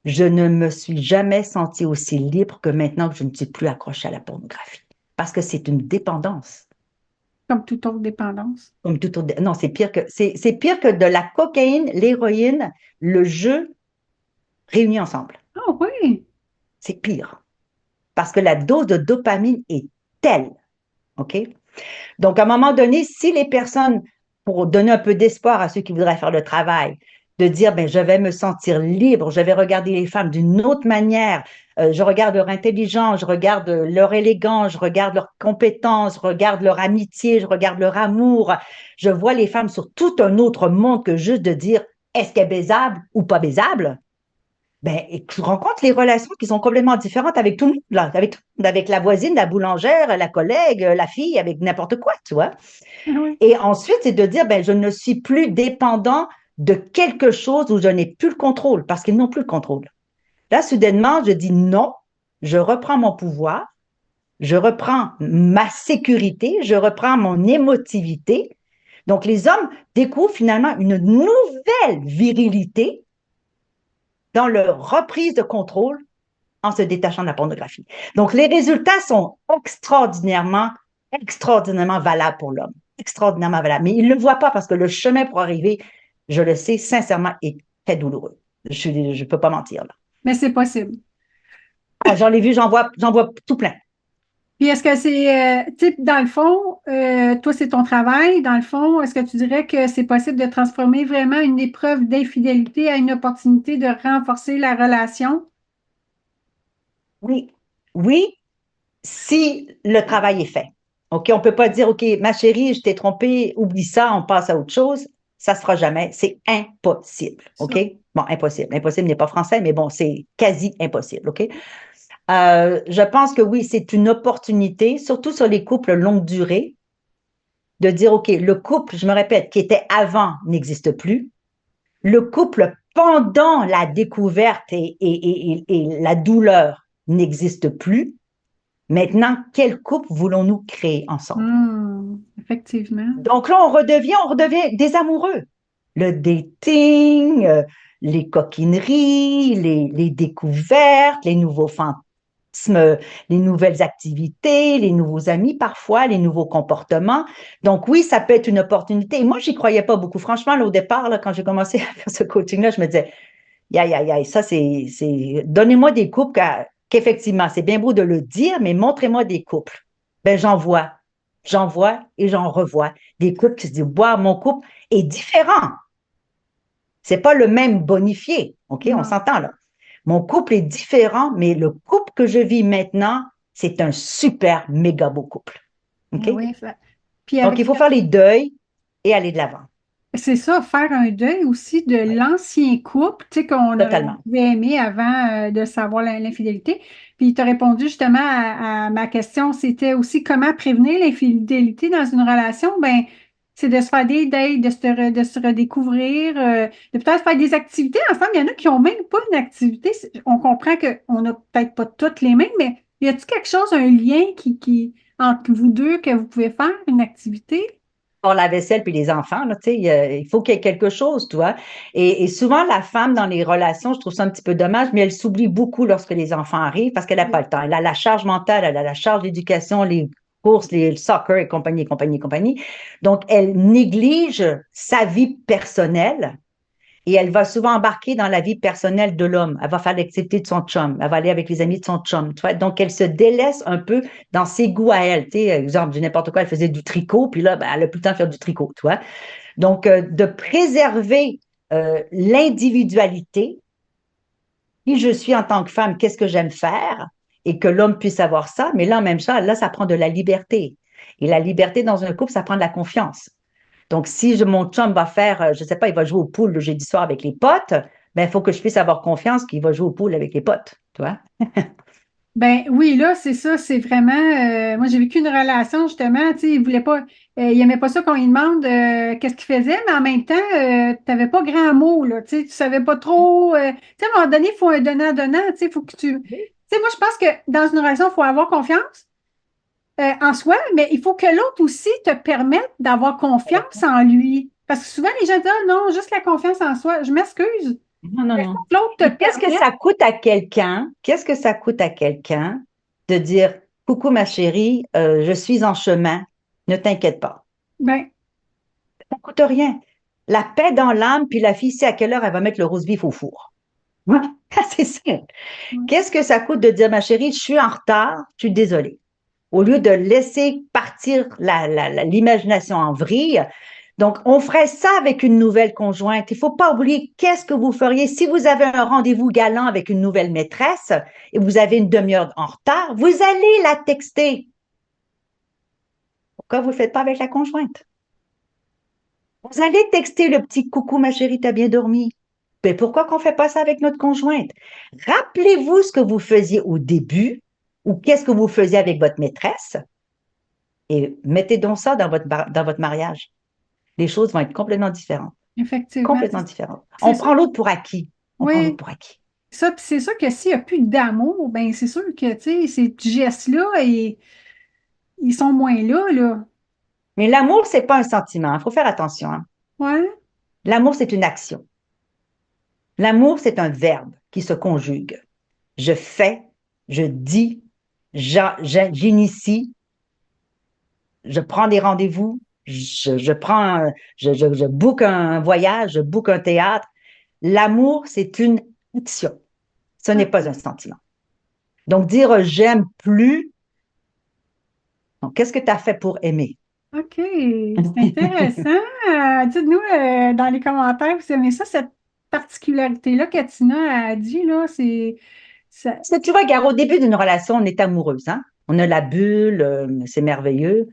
Je ne me suis jamais sentie aussi libre que maintenant que je ne suis plus accrochée à la pornographie. Parce que c'est une dépendance. Comme toute autre dépendance. Comme tout autre... Non, c'est pire que de la cocaïne, l'héroïne, le jeu réunis ensemble. Ah oui. C'est pire. Parce que la dose de dopamine est telle. OK? Donc, à un moment donné, si les personnes, pour donner un peu d'espoir à ceux qui voudraient faire le travail, de dire, ben, je vais me sentir libre, je vais regarder les femmes d'une autre manière, je regarde leur intelligence, je regarde leur élégance, je regarde leurs compétences, je regarde leur amitié, je regarde leur amour, je vois les femmes sur tout un autre monde que juste de dire, est-ce qu'elle est baisable ou pas baisable? Ben, et tu rencontres les relations qui sont complètement différentes avec tout le monde, là, avec la voisine, la boulangère, la collègue, la fille, avec n'importe quoi, tu vois. Ah oui. Et ensuite, c'est de dire, ben, je ne suis plus dépendant de quelque chose où je n'ai plus le contrôle, parce qu'ils n'ont plus le contrôle. Là, soudainement, je dis non, je reprends mon pouvoir, je reprends ma sécurité, je reprends mon émotivité. Donc, les hommes découvrent finalement une nouvelle virilité dans leur reprise de contrôle en se détachant de la pornographie. Donc, les résultats sont extraordinairement, extraordinairement valables pour l'homme. Extraordinairement valables. Mais il ne le voit pas parce que le chemin pour arriver, je le sais, sincèrement, est très douloureux. Je ne peux pas mentir, là. Mais c'est possible. Ah, j'en ai vu, j'en vois tout plein. Puis est-ce que c'est, tu sais, dans le fond, toi, c'est ton travail. Dans le fond, est-ce que tu dirais que c'est possible de transformer vraiment une épreuve d'infidélité à une opportunité de renforcer la relation? Oui, oui, si le travail est fait. OK, on ne peut pas dire, OK, ma chérie, je t'ai trompée, oublie ça, on passe à autre chose. Ça ne se fera jamais. C'est impossible. OK? Ça. Bon, impossible. Impossible n'est pas français, mais bon, c'est quasi impossible. OK? Je pense que oui, c'est une opportunité, surtout sur les couples longue durée, de dire, OK, le couple, je me répète, qui était avant n'existe plus. Le couple pendant la découverte et la douleur n'existe plus. Maintenant, quel couple voulons-nous créer ensemble? Effectivement. Donc là, on redevient des amoureux. Le dating, les coquineries, les découvertes, les nouveaux fantasmes, les nouvelles activités, les nouveaux amis parfois, les nouveaux comportements. Donc oui, ça peut être une opportunité. Et moi, j'y croyais pas beaucoup. Franchement, là, au départ, là, quand j'ai commencé à faire ce coaching-là, je me disais, aïe, aïe, aïe, ça, donnez-moi des couples qu'effectivement, c'est bien beau de le dire, mais montrez-moi des couples. Ben, j'en vois et j'en revois. Des couples qui se disent, wow, mon couple est différent. C'est pas le même bonifié. OK? On Non. s'entend là. Mon couple est différent, mais le couple que je vis maintenant, c'est un super méga beau couple. OK? Ah oui, puis Donc, il avec faut faire les deuils et aller de l'avant. c'est ça, faire un deuil aussi de Oui, l'ancien couple, tu sais, on totalement. pouvait aimer avant de savoir l'infidélité. Puis tu as répondu justement à ma question, c'était aussi comment prévenir l'infidélité dans une relation. Ben, c'est de se faire des dates, de se redécouvrir, de peut-être faire des activités ensemble. Il y en a qui n'ont même pas une activité. On comprend qu'on n'a peut-être pas toutes les mêmes, mais y a-t-il quelque chose, un lien entre vous deux que vous pouvez faire, une activité? part la vaisselle puis les enfants, là, tu sais, il faut qu'il y ait quelque chose, tu vois. Et souvent, la femme dans les relations, je trouve ça un petit peu dommage, mais elle s'oublie beaucoup lorsque les enfants arrivent parce qu'elle n'a pas le temps. Elle a la charge mentale, elle a la charge d'éducation, les courses, le soccer et compagnie, compagnie, compagnie. Donc, elle néglige sa vie personnelle et elle va souvent embarquer dans la vie personnelle de l'homme. Elle va faire l'activité de son chum. Elle va aller avec les amis de son chum. Tu vois? Donc, elle se délaisse un peu dans ses goûts à elle. Tu sais, exemple, du n'importe quoi, elle faisait du tricot, puis là, ben, elle n'a plus le temps de faire du tricot. Tu vois? Donc, de préserver l'individualité, qui je suis en tant que femme, qu'est-ce que j'aime faire, et que l'homme puisse avoir ça. Mais là, en même temps, là, ça prend de la liberté. Et la liberté dans un couple, ça prend de la confiance. Donc, si mon chum va faire, je ne sais pas, il va jouer au pool le jeudi soir avec les potes, ben, il faut que je puisse avoir confiance qu'il va jouer au pool avec les potes, tu vois? Ben oui, là, c'est ça, c'est vraiment. Moi, j'ai vécu une relation, justement, tu sais, il voulait pas, il aimait pas ça qu'on lui demande qu'est-ce qu'il faisait, mais en même temps, tu n'avais pas grand mot, là, tu sais, tu savais pas trop. Tu sais, à un moment donné, il faut un donnant-donnant, tu sais, il faut que tu. Tu sais, moi, je pense que dans une relation, il faut avoir confiance en soi, mais il faut que l'autre aussi te permette d'avoir confiance en lui. Parce que souvent, les gens disent, ah non, juste la confiance en soi. Je m'excuse. Non, non, Il faut non. que l'autre te Puis qu'est-ce que permette. ça coûte à quelqu'un? Qu'est-ce que ça coûte à quelqu'un de dire, coucou ma chérie, je suis en chemin, ne t'inquiète pas. Ben, Ça coûte rien. La paix dans l'âme, puis la fille sait à quelle heure elle va mettre le rose vif au four. Ouais. C'est ça. Qu'est-ce que ça coûte de dire, ma chérie, je suis en retard, je suis désolée. Au lieu de laisser partir l'imagination en vrille. Donc, on ferait ça avec une nouvelle conjointe. Il ne faut pas oublier qu'est-ce que vous feriez si vous avez un rendez-vous galant avec une nouvelle maîtresse et vous avez une demi-heure en retard, vous allez la texter. Pourquoi vous ne le faites pas avec la conjointe? Vous allez texter le petit coucou, ma chérie, t'as bien dormi. Mais pourquoi qu'on ne fait pas ça avec notre conjointe? Rappelez-vous ce que vous faisiez au début ou qu'est-ce que vous faisiez avec votre maîtresse et mettez donc ça dans votre mariage. Les choses vont être complètement différentes. effectivement, Complètement différentes. c'est On ça. prend l'autre pour acquis. On prend l'autre Oui, pour acquis. ça, puis c'est sûr que s'il n'y a plus d'amour, ben c'est sûr que, tu sais, ces petits gestes-là, ils sont moins là, là. Mais l'amour, c'est pas un sentiment. Il faut faire attention, hein. Ouais, L'amour, c'est une action. L'amour, c'est un verbe qui se conjugue. Je fais, je dis, j'initie, je prends des rendez-vous, je book un voyage, je book un théâtre. L'amour, c'est une action. Ce n'est pas un sentiment. Donc, dire j'aime plus, donc, qu'est-ce que tu as fait pour aimer? OK, c'est intéressant. Dites-nous dans les commentaires, vous aimez ça, cette particularité-là que Tina a dit, là, ça, Parce que tu vois, Gare, au début d'une relation, on est amoureuse, hein? On a la bulle, c'est merveilleux.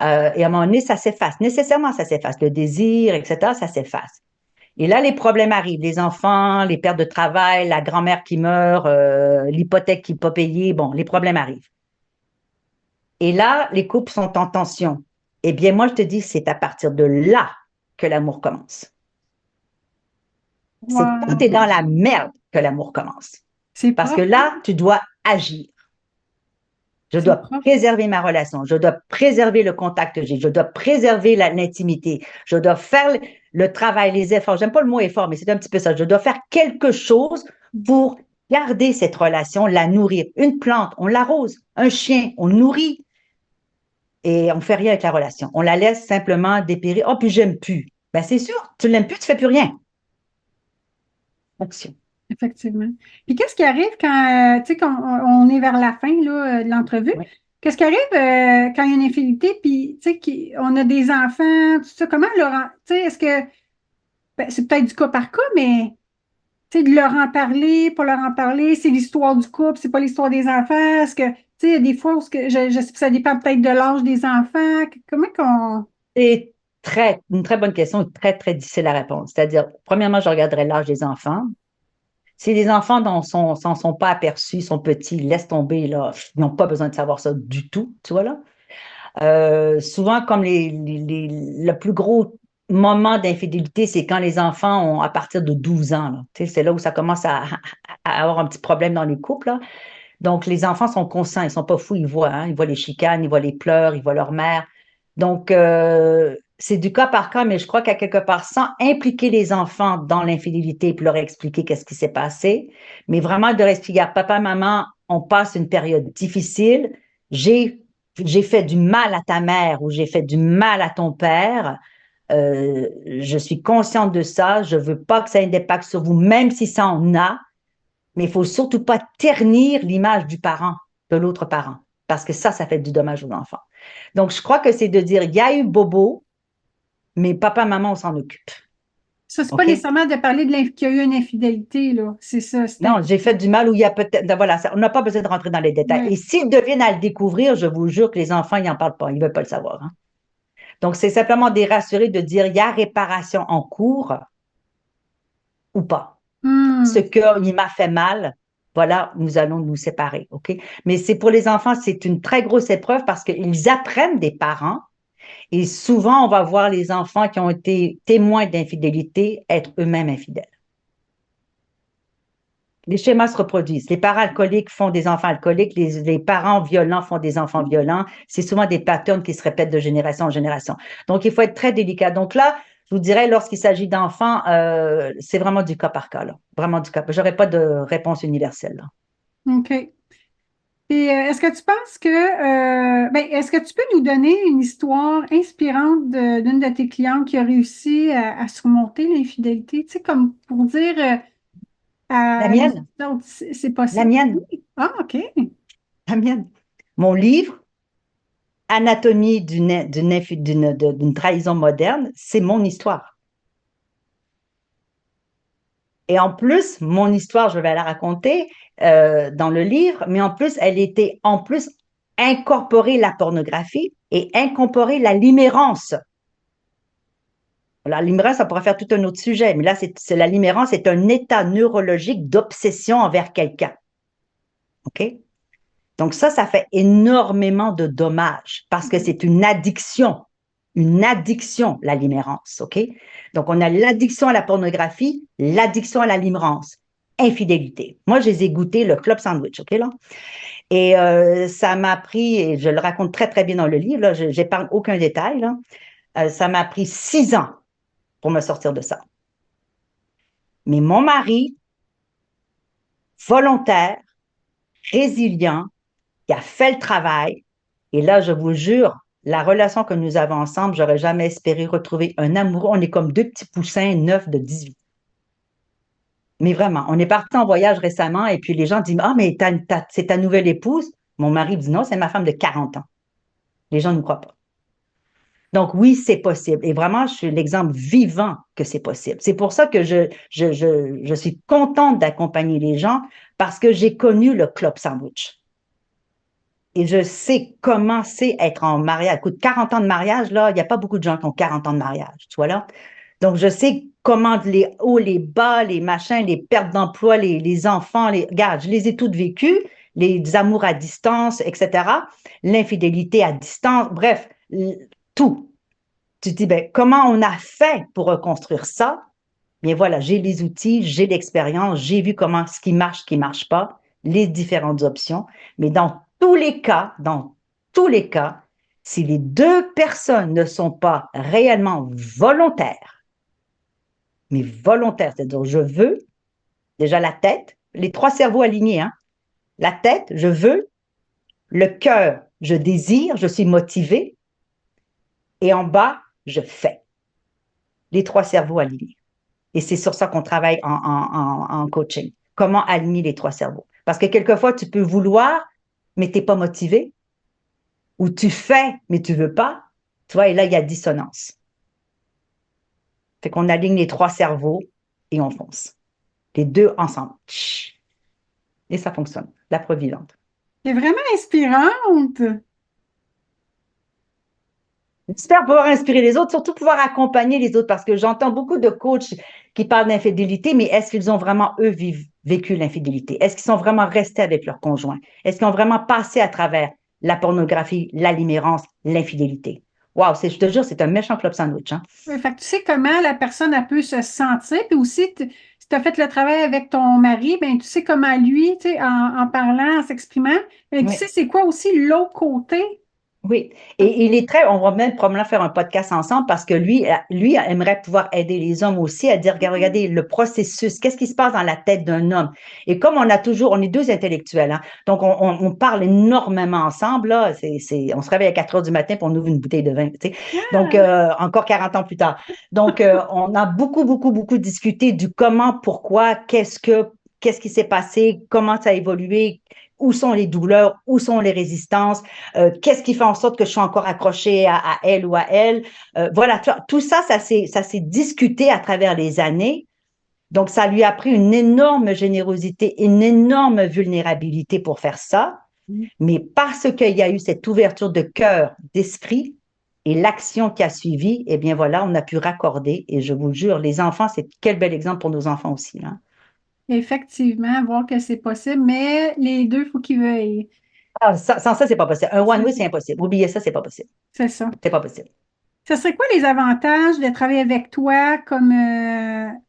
Et à un moment donné, ça s'efface. Nécessairement, ça s'efface. Le désir, etc., ça s'efface. Et là, les problèmes arrivent. Les enfants, les pertes de travail, la grand-mère qui meurt, l'hypothèque qui n'est pas payée. Bon, les problèmes arrivent. Et là, les couples sont en tension. Eh bien, moi, je te dis, c'est à partir de là que l'amour commence. C'est quand tu es wow, dans la merde que l'amour commence. c'est Parce que profond, là, tu dois agir. Je c'est dois profond. préserver ma relation. Je dois préserver le contact que j'ai. Je dois préserver l'intimité. Je dois faire le travail, les efforts. J'aime pas le mot effort, mais c'est un petit peu ça. Je dois faire quelque chose pour garder cette relation, la nourrir. Une plante, on l'arrose. Un chien, on le nourrit. Et on fait rien avec la relation. On la laisse simplement dépérir. Oh, puis j'aime plus. Ben, c'est sûr. Tu l'aimes plus, tu fais plus rien. Action. Effectivement. Puis qu'est-ce qui arrive quand, tu sais, quand on est vers la fin là, de l'entrevue? Oui. Qu'est-ce qui arrive quand il y a une infidélité, puis, tu sais, on a des enfants, tout ça, comment leur, tu sais, est-ce que, ben, c'est peut-être du cas par cas, mais, tu sais, de leur en parler, pas leur en parler, c'est l'histoire du couple, c'est pas l'histoire des enfants, est-ce que, tu sais, il y a des fois où je sais que ça dépend peut-être de l'âge des enfants, comment qu'on, C'est une très bonne question, très, très difficile à répondre. C'est-à-dire, premièrement, je regarderai l'âge des enfants. Si les enfants s'en sont pas aperçus, sont petits, laisse tomber, là, ils n'ont pas besoin de savoir ça du tout, tu vois, là. Souvent, comme le plus gros moment d'infidélité, c'est quand les enfants ont à partir de 12 ans, là. Tu sais, c'est là où ça commence à avoir un petit problème dans les couples, là. Donc, les enfants sont conscients, ils sont pas fous, ils voient, hein, ils voient les chicanes, ils voient les pleurs, ils voient leur mère. Donc, c'est du cas par cas, mais je crois qu'à quelque part, sans impliquer les enfants dans l'infidélité puis leur expliquer qu'est-ce qui s'est passé, mais vraiment de leur expliquer à papa, maman, on passe une période difficile, j'ai, j'ai fait du mal à ta mère ou j'ai fait du mal à ton père, je suis consciente de ça, je veux pas que ça ait d'impact sur vous, même si ça en a, mais il faut surtout pas ternir l'image du parent, de l'autre parent, parce que ça fait du dommage aux enfants. Donc, je crois que c'est de dire, il y a eu Bobo, mais papa, maman, on s'en occupe. Ça, c'est pas OK? nécessairement de parler qu'il y a eu une infidélité, là. C'est ça, c'est Non, j'ai important. fait du mal où il y a peut-être. Voilà, on n'a pas besoin de rentrer dans les détails. Ouais. Et s'ils deviennent à le découvrir, je vous jure que les enfants, ils n'en parlent pas. Ils ne veulent pas le savoir. Hein. Donc, c'est simplement de les rassurer, de dire il y a réparation en cours ou pas. Ce Hmm. qu'il m'a fait mal, voilà, nous allons nous séparer. OK? Mais c'est pour les enfants, c'est une très grosse épreuve parce qu'ils apprennent des parents. Et souvent, on va voir les enfants qui ont été témoins d'infidélité être eux-mêmes infidèles. Les schémas se reproduisent. Les parents alcooliques font des enfants alcooliques, les parents violents font des enfants violents. C'est souvent des patterns qui se répètent de génération en génération. Donc, il faut être très délicat. Donc là, je vous dirais, lorsqu'il s'agit d'enfants, c'est vraiment du cas par cas, là. Vraiment du cas. J'aurais pas de réponse universelle, là. OK. Et est-ce que tu penses que, ben, est-ce que tu peux nous donner une histoire inspirante d'une de tes clientes qui a réussi à surmonter l'infidélité? Tu sais, comme pour dire La à les mienne, autres, c'est la possible. mienne, Oui. Ah, OK. la mienne. Mon livre, Anatomie d'une trahison moderne, c'est mon histoire. Et en plus, mon histoire, je vais la raconter dans le livre, mais en plus, elle était en plus incorporer la pornographie et incorporer la limérance. La limérance, ça pourrait faire tout un autre sujet, mais là, la limérance est un état neurologique d'obsession envers quelqu'un. OK? Donc ça fait énormément de dommages parce que c'est une addiction, la limérance, OK? Donc on a l'addiction à la pornographie, l'addiction à la limérance, infidélité. Moi, je les ai goûtés le club sandwich, OK, là? Et ça m'a pris, et je le raconte très, très bien dans le livre, là, je n'épargne aucun détail, là. Ça m'a pris 6 ans pour me sortir de ça. Mais mon mari, volontaire, résilient, qui a fait le travail. Et là, je vous jure, la relation que nous avons ensemble, j'aurais jamais espéré retrouver un amoureux. On est comme deux petits poussins neufs de 18. Mais vraiment, on est parti en voyage récemment et puis les gens disent, ah, mais c'est ta nouvelle épouse. Mon mari dit, non, c'est ma femme de 40 ans. Les gens ne croient pas. Donc oui, c'est possible. Et vraiment, je suis l'exemple vivant que c'est possible. C'est pour ça que je suis contente d'accompagner les gens parce que j'ai connu le club sandwich. Et je sais comment c'est être en mariage. Écoute, 40 ans de mariage, là, il n'y a pas beaucoup de gens qui ont 40 ans de mariage, tu vois là? Donc, je sais comment les hauts, les bas, les machins, les pertes d'emploi, les enfants, regarde, je les ai toutes vécues, les amours à distance, etc., l'infidélité à distance, bref, tout. Tu te dis, ben, comment on a fait pour reconstruire ça? Bien voilà, j'ai les outils, j'ai l'expérience, j'ai vu ce qui marche pas, les différentes options. Mais dans tous les cas, si les deux personnes ne sont pas réellement volontaires, mais volontaires, c'est-à-dire je veux, déjà la tête, les trois cerveaux alignés, hein, la tête, je veux, le cœur, je désire, je suis motivé, et en bas, je fais. Les trois cerveaux alignés. Et c'est sur ça qu'on travaille en coaching. Comment aligner les trois cerveaux? Parce que quelquefois, tu peux vouloir, mais tu n'es pas motivé, ou tu fais, mais tu ne veux pas. Tu vois, et là, il y a dissonance. Fait qu'on aligne les trois cerveaux et on fonce. Les deux ensemble. Et ça fonctionne. La preuve vivante. C'est vraiment inspirante. J'espère pouvoir inspirer les autres, surtout pouvoir accompagner les autres, parce que j'entends beaucoup de coachs qui parlent d'infidélité, mais est-ce qu'ils ont vraiment, eux, vécu l'infidélité? Est-ce qu'ils sont vraiment restés avec leur conjoint? Est-ce qu'ils ont vraiment passé à travers la pornographie, la limérance, l'infidélité? Wow, je te jure, c'est un méchant club sandwich, hein? Ouais, fait que tu sais comment la personne elle peut se sentir, puis aussi, si tu as fait le travail avec ton mari, ben tu sais comment lui, tu sais, en parlant, en s'exprimant, ben, tu Oui, sais c'est quoi aussi l'autre côté. Oui, et il est très, on va même probablement faire un podcast ensemble parce que lui aimerait pouvoir aider les hommes aussi à dire, regardez, le processus, qu'est-ce qui se passe dans la tête d'un homme? Et comme on est deux intellectuels, hein, donc on parle énormément ensemble, là, on se réveille à 4 heures du matin pour on ouvre une bouteille de vin, tu sais. Donc, Ah, encore 40 ans plus tard. Donc, on a beaucoup, beaucoup, beaucoup discuté du comment, pourquoi, qu'est-ce qui s'est passé, comment ça a évolué, où sont les douleurs, où sont les résistances, qu'est-ce qui fait en sorte que je suis encore accrochée à elle ou à elle. Voilà, tout ça, ça s'est discuté à travers les années. Donc, ça lui a pris une énorme générosité, une énorme vulnérabilité pour faire ça. Mais parce qu'il y a eu cette ouverture de cœur, d'esprit et l'action qui a suivi, eh bien voilà, on a pu raccorder. Et je vous jure, les enfants, c'est quel bel exemple pour nos enfants aussi, hein. effectivement, voir que c'est possible, mais les deux, il faut qu'ils veuillent. Ah, sans ça, c'est pas possible. Un C'est one-way, ça. c'est impossible. Oubliez ça, c'est pas possible. C'est ça. C'est pas possible. Ce serait quoi les avantages de travailler avec toi comme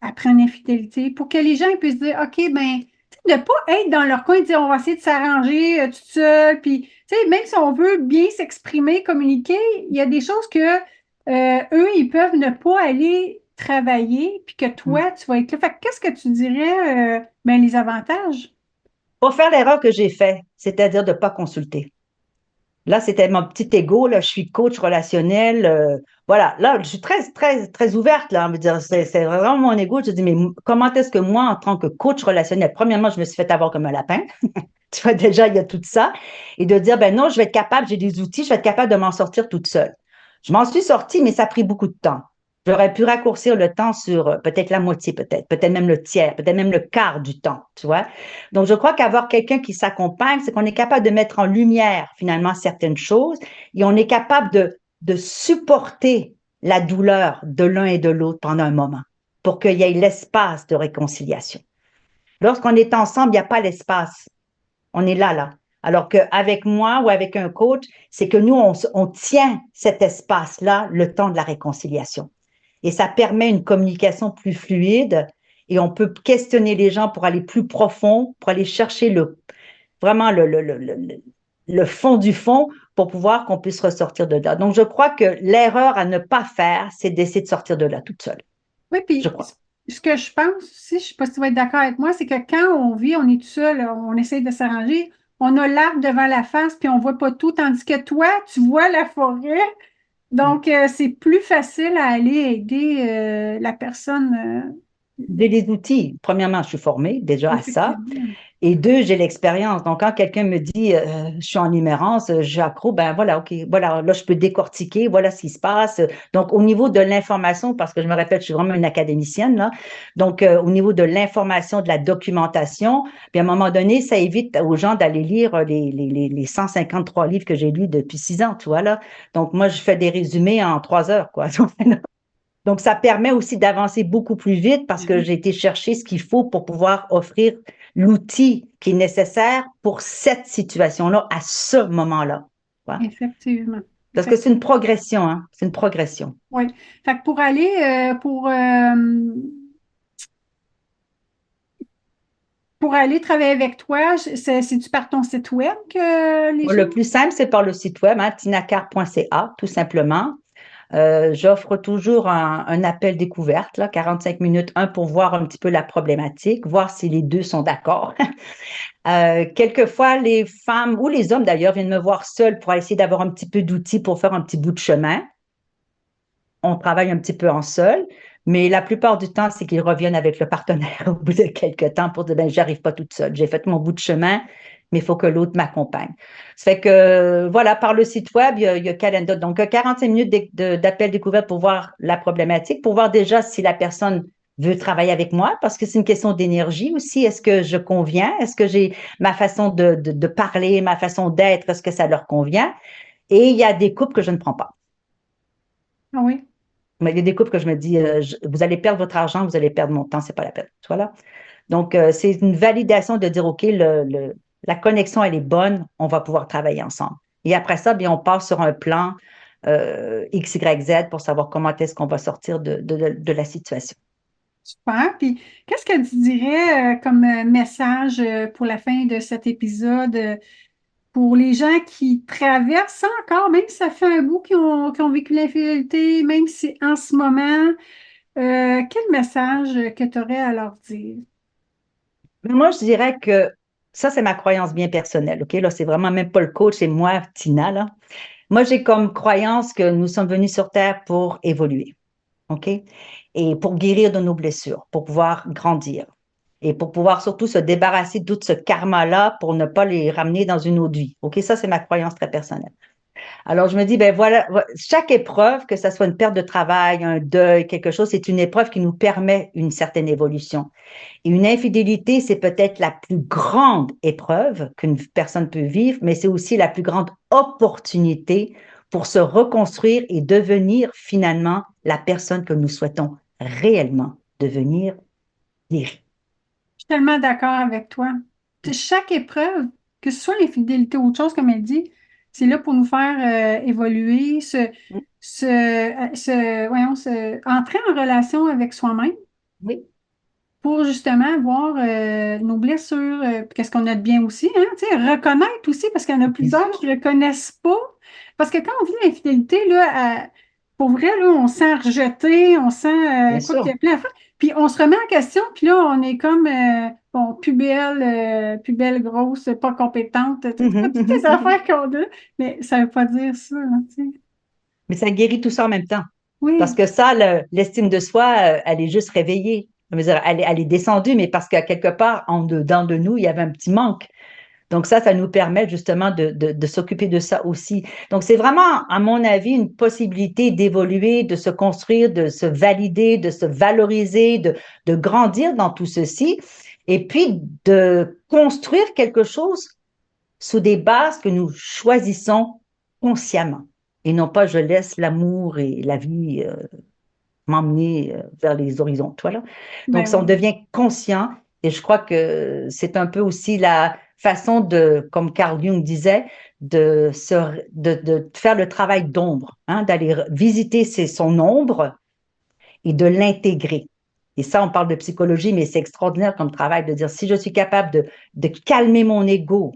après une infidélité pour que les gens ils puissent dire, OK, ben, tu sais, de pas être dans leur coin et dire, on va essayer de s'arranger tout seul. Puis, tu sais, même si on veut bien s'exprimer, communiquer, il y a des choses que eux, ils peuvent ne pas aller travailler, puis que Mm. toi, tu vas être là. Fait que qu'est-ce que tu dirais, ben, les avantages? Pour faire l'erreur que j'ai faite, c'est-à-dire de ne pas consulter. Là, c'était mon petit ego, là, je suis coach relationnel. Voilà, là, je suis très, très, très ouverte, là. On veut dire, c'est vraiment mon ego. Je dis, mais comment est-ce que moi, en tant que coach relationnel, premièrement, je me suis fait avoir comme un lapin. Tu vois, déjà, il y a tout ça. Et de dire, ben non, je vais être capable, j'ai des outils, je vais être capable de m'en sortir toute seule. Je m'en suis sortie, mais ça a pris beaucoup de temps. J'aurais pu raccourcir le temps sur peut-être la moitié, peut-être même le tiers, peut-être même le quart du temps, tu vois. Donc, je crois qu'avoir quelqu'un qui s'accompagne, c'est qu'on est capable de mettre en lumière finalement certaines choses et on est capable de supporter la douleur de l'un et de l'autre pendant un moment pour qu'il y ait l'espace de réconciliation. Lorsqu'on est ensemble, il n'y a pas l'espace. On est là, là. Alors qu'avec moi ou avec un coach, c'est que nous, on tient cet espace-là le temps de la réconciliation. Et ça permet une communication plus fluide et on peut questionner les gens pour aller plus profond, pour aller chercher vraiment le fond du fond pour pouvoir qu'on puisse ressortir de là. Donc, je crois que l'erreur à ne pas faire, c'est d'essayer de sortir de là toute seule. Oui, Je puis crois. ce que je pense aussi, je ne sais pas si tu vas être d'accord avec moi, c'est que quand on vit, on est tout seul, on essaie de s'arranger, on a l'arbre devant la face, puis on ne voit pas tout, tandis que toi, tu vois la forêt. Donc, c'est plus facile à aller aider la personne, J'ai les outils. Premièrement, je suis formée déjà à ça. effectivement. Et deux, j'ai l'expérience. Donc, quand quelqu'un me dit, je suis en immerance, j'accro, ben voilà, OK, voilà, là, je peux décortiquer, voilà ce qui se passe. Donc, au niveau de l'information, parce que je me répète, je suis vraiment une académicienne, là. Donc, au niveau de l'information, de la documentation, puis à un moment donné, ça évite aux gens d'aller lire les 153 livres que j'ai lus depuis 6 ans, tu vois, là. Donc, moi, je fais des résumés en 3 heures, quoi. Donc, ça permet aussi d'avancer beaucoup plus vite parce que j'ai été chercher ce qu'il faut pour pouvoir offrir l'outil qui est nécessaire pour cette situation-là à ce moment-là. Ouais. Effectivement. Parce que c'est une Effectivement. progression, hein? C'est une progression. Oui. Fait que pour aller, pour aller travailler avec toi, c'est-tu par ton site web que les Moi, gens... le plus simple, c'est par le site web, hein, tinacar.ca, tout simplement. J'offre toujours un appel découverte, là, 45 minutes, un pour voir un petit peu la problématique, voir si les deux sont d'accord. Quelquefois, les femmes ou les hommes d'ailleurs viennent me voir seuls pour essayer d'avoir un petit peu d'outils pour faire un petit bout de chemin. On travaille un petit peu en seul, mais la plupart du temps, c'est qu'ils reviennent avec le partenaire au bout de quelques temps pour dire, ben, j'arrive pas toute seule. J'ai fait mon bout de chemin, mais il faut que l'autre m'accompagne. Ça fait que, voilà, par le site web, il y a Calendar. Donc, 45 minutes d'appel découverte pour voir la problématique, pour voir déjà si la personne veut travailler avec moi, parce que c'est une question d'énergie aussi. Est-ce que je conviens? Est-ce que j'ai ma façon de parler, ma façon d'être, est-ce que ça leur convient? Et il y a des couples que je ne prends pas. Ah oui. Mais il y a des couples que je me dis, vous allez perdre votre argent, vous allez perdre mon temps, c'est pas la peine. Voilà. Donc, c'est une validation de dire, OK, la connexion, elle est bonne, on va pouvoir travailler ensemble. Et après ça, bien, on passe sur un plan X, Y, Z pour savoir comment est-ce qu'on va sortir de la situation. Super. Puis, qu'est-ce que tu dirais comme message pour la fin de cet épisode? pour les gens qui traversent ça encore, même si ça fait un bout qu'ils ont vécu l'infidélité, même si en ce moment, quel message que tu aurais à leur dire? Mais moi, je dirais que ça, c'est ma croyance bien personnelle, OK? Là, c'est vraiment même pas le coach, c'est moi, Tina, là. Moi, j'ai comme croyance que nous sommes venus sur Terre pour évoluer, OK? Et pour guérir de nos blessures, pour pouvoir grandir et pour pouvoir surtout se débarrasser de tout ce karma-là pour ne pas les ramener dans une autre vie. OK? Ça, c'est ma croyance très personnelle. Alors, je me dis, ben voilà, chaque épreuve, que ce soit une perte de travail, un deuil, quelque chose, c'est une épreuve qui nous permet une certaine évolution. Et une infidélité, c'est peut-être la plus grande épreuve qu'une personne peut vivre, mais c'est aussi la plus grande opportunité pour se reconstruire et devenir finalement la personne que nous souhaitons réellement devenir guérie. Je suis tellement d'accord avec toi. Chaque épreuve, que ce soit l'infidélité ou autre chose, comme elle dit, c'est là pour nous faire évoluer, voyons, entrer en relation avec soi-même Oui. pour justement voir nos blessures, qu'est-ce qu'on a de bien aussi, hein, tu sais, reconnaître aussi, parce qu'il y en a Bien plusieurs sûr. qui ne reconnaissent pas. Parce que quand on vit l'infidélité, là, pour vrai, là, on se sent rejeté, on sent, Bien écoute, il y sûr. a plein d'affaires. Puis on se remet en question, puis là, on est comme, bon, plus belle, grosse, pas compétente, Mhm, toutes les mhm, mhm. affaires qu'on a, mais ça ne veut pas dire ça, là, tu sais. Mais ça guérit tout ça en même temps. Parce Oui, que ça, l'estime de soi, elle est juste réveillée. Je veux dire, elle est descendue, mais parce qu'à quelque part, en dedans de nous, il y avait un petit manque. Donc ça nous permet justement de s'occuper de ça aussi. Donc c'est vraiment, à mon avis, une possibilité d'évoluer, de se construire, de se valider, de se valoriser, de grandir dans tout ceci, et puis de construire quelque chose sous des bases que nous choisissons consciemment. Et non pas je laisse l'amour et la vie m'emmener vers les horizons. Voilà. Donc, ben ça, on oui. devient conscient et je crois que c'est un peu aussi la façon de, comme Carl Jung disait, de faire le travail d'ombre, hein, d'aller visiter son ombre et de l'intégrer. Et ça, on parle de psychologie, mais c'est extraordinaire comme travail de dire si je suis capable de calmer mon ego,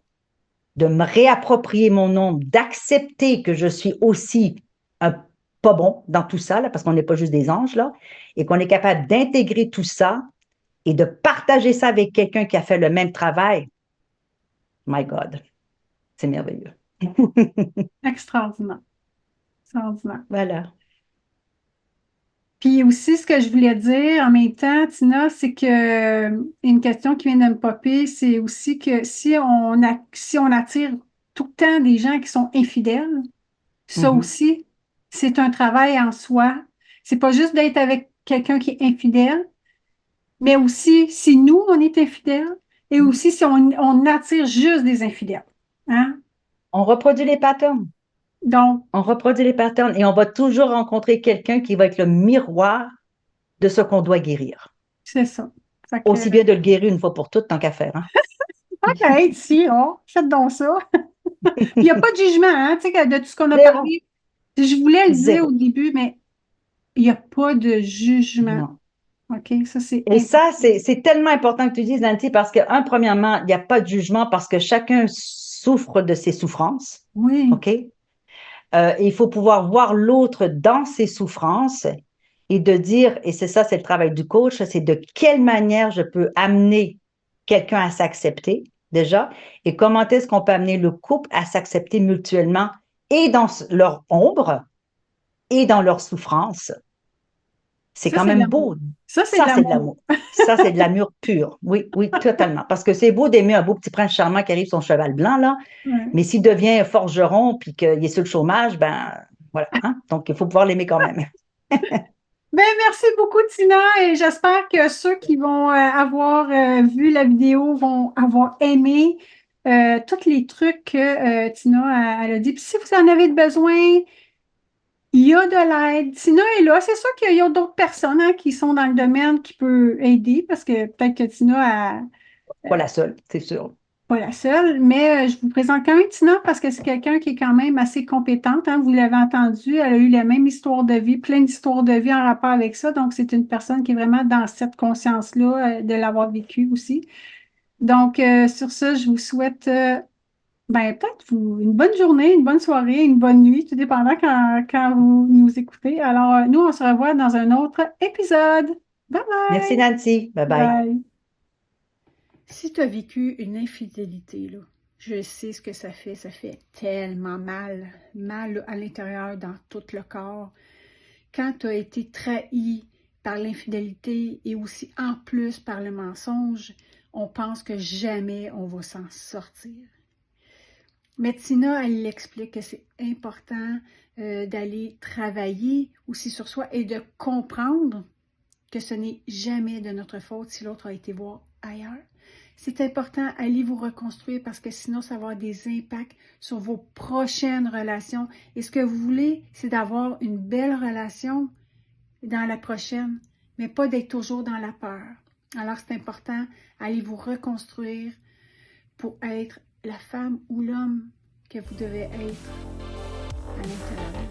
de me réapproprier mon ombre, d'accepter que je suis aussi un pas bon dans tout ça, là, parce qu'on n'est pas juste des anges, là, et qu'on est capable d'intégrer tout ça et de partager ça avec quelqu'un qui a fait le même travail. My God, c'est merveilleux. Extraordinaire. Extraordinaire. Voilà. Puis aussi, ce que je voulais dire en même temps, Tina, c'est que une question qui vient de me popper, c'est aussi que si on attire tout le temps des gens qui sont infidèles, ça Mhm. aussi, c'est un travail en soi. C'est pas juste d'être avec quelqu'un qui est infidèle, mais aussi si nous, on est infidèles, et aussi si on attire juste des infidèles. Hein? On reproduit les patterns. Donc, On reproduit les patterns et on va toujours rencontrer quelqu'un qui va être le miroir de ce qu'on doit guérir. c'est ça. Fait que, Aussi bien de le guérir une fois pour toutes, tant qu'à faire. Hein? OK, si, oh, faites donc ça. Il n'y a pas de jugement, hein, tu sais, de tout ce qu'on a Zéro. parlé. Je voulais le dire au Zéro. début, mais il n'y a pas de jugement. Non. OK? Ça, c'est Et important. ça, c'est tellement important que tu dises, Nancy, parce que, premièrement, il n'y a pas de jugement parce que chacun souffre de ses souffrances. Oui, OK? Et il faut pouvoir voir l'autre dans ses souffrances et de dire, et c'est ça, c'est le travail du coach, c'est de quelle manière je peux amener quelqu'un à s'accepter, déjà, et comment est-ce qu'on peut amener le couple à s'accepter mutuellement et dans leur ombre et dans leur souffrance. C'est ça, quand c'est de même l'amour. beau. Ça, c'est de Ça, c'est de l'amour. l'amour. Ça, c'est de l'amour pur. Oui, oui, totalement. Parce que c'est beau d'aimer un beau petit prince charmant qui arrive sur son cheval blanc, là, Ouais. mais s'il devient forgeron puis qu'il est sur le chômage, ben voilà. Hein? Donc, il faut pouvoir l'aimer quand même. Ben, merci beaucoup, Tina, et j'espère que ceux qui vont avoir vu la vidéo vont avoir aimé tous les trucs que Tina elle a dit. Puis si vous en avez besoin, il y a de l'aide. Tina est là. C'est sûr qu'il y a d'autres personnes hein, qui sont dans le domaine qui peuvent aider parce que peut-être que Tina Pas la seule, c'est sûr. pas la seule, mais je vous présente quand même Tina parce que c'est quelqu'un qui est quand même assez compétente. Hein, vous l'avez entendu, elle a eu la même histoire de vie, plein d'histoires de vie en rapport avec ça. Donc, c'est une personne qui est vraiment dans cette conscience-là de l'avoir vécu aussi. Donc, sur ce, je vous souhaite Ben, peut-être une bonne journée, une bonne soirée, une bonne nuit, tout dépendant quand vous nous écoutez. Alors, nous, on se revoit dans un autre épisode. Bye Merci bye! Nancy. Bye bye. Bye! Si tu as vécu une infidélité, là, je sais ce que ça fait tellement mal, mal à l'intérieur, dans tout le corps. Quand tu as été trahi par l'infidélité et aussi en plus par le mensonge, on pense que jamais on va s'en sortir. Mais Tina, elle explique que c'est important d'aller travailler aussi sur soi et de comprendre que ce n'est jamais de notre faute si l'autre a été voir ailleurs. C'est important, allez vous reconstruire parce que sinon, ça va avoir des impacts sur vos prochaines relations. Et ce que vous voulez, c'est d'avoir une belle relation dans la prochaine, mais pas d'être toujours dans la peur. Alors, c'est important, allez vous reconstruire pour être la femme ou l'homme que vous devez être à l'intérieur.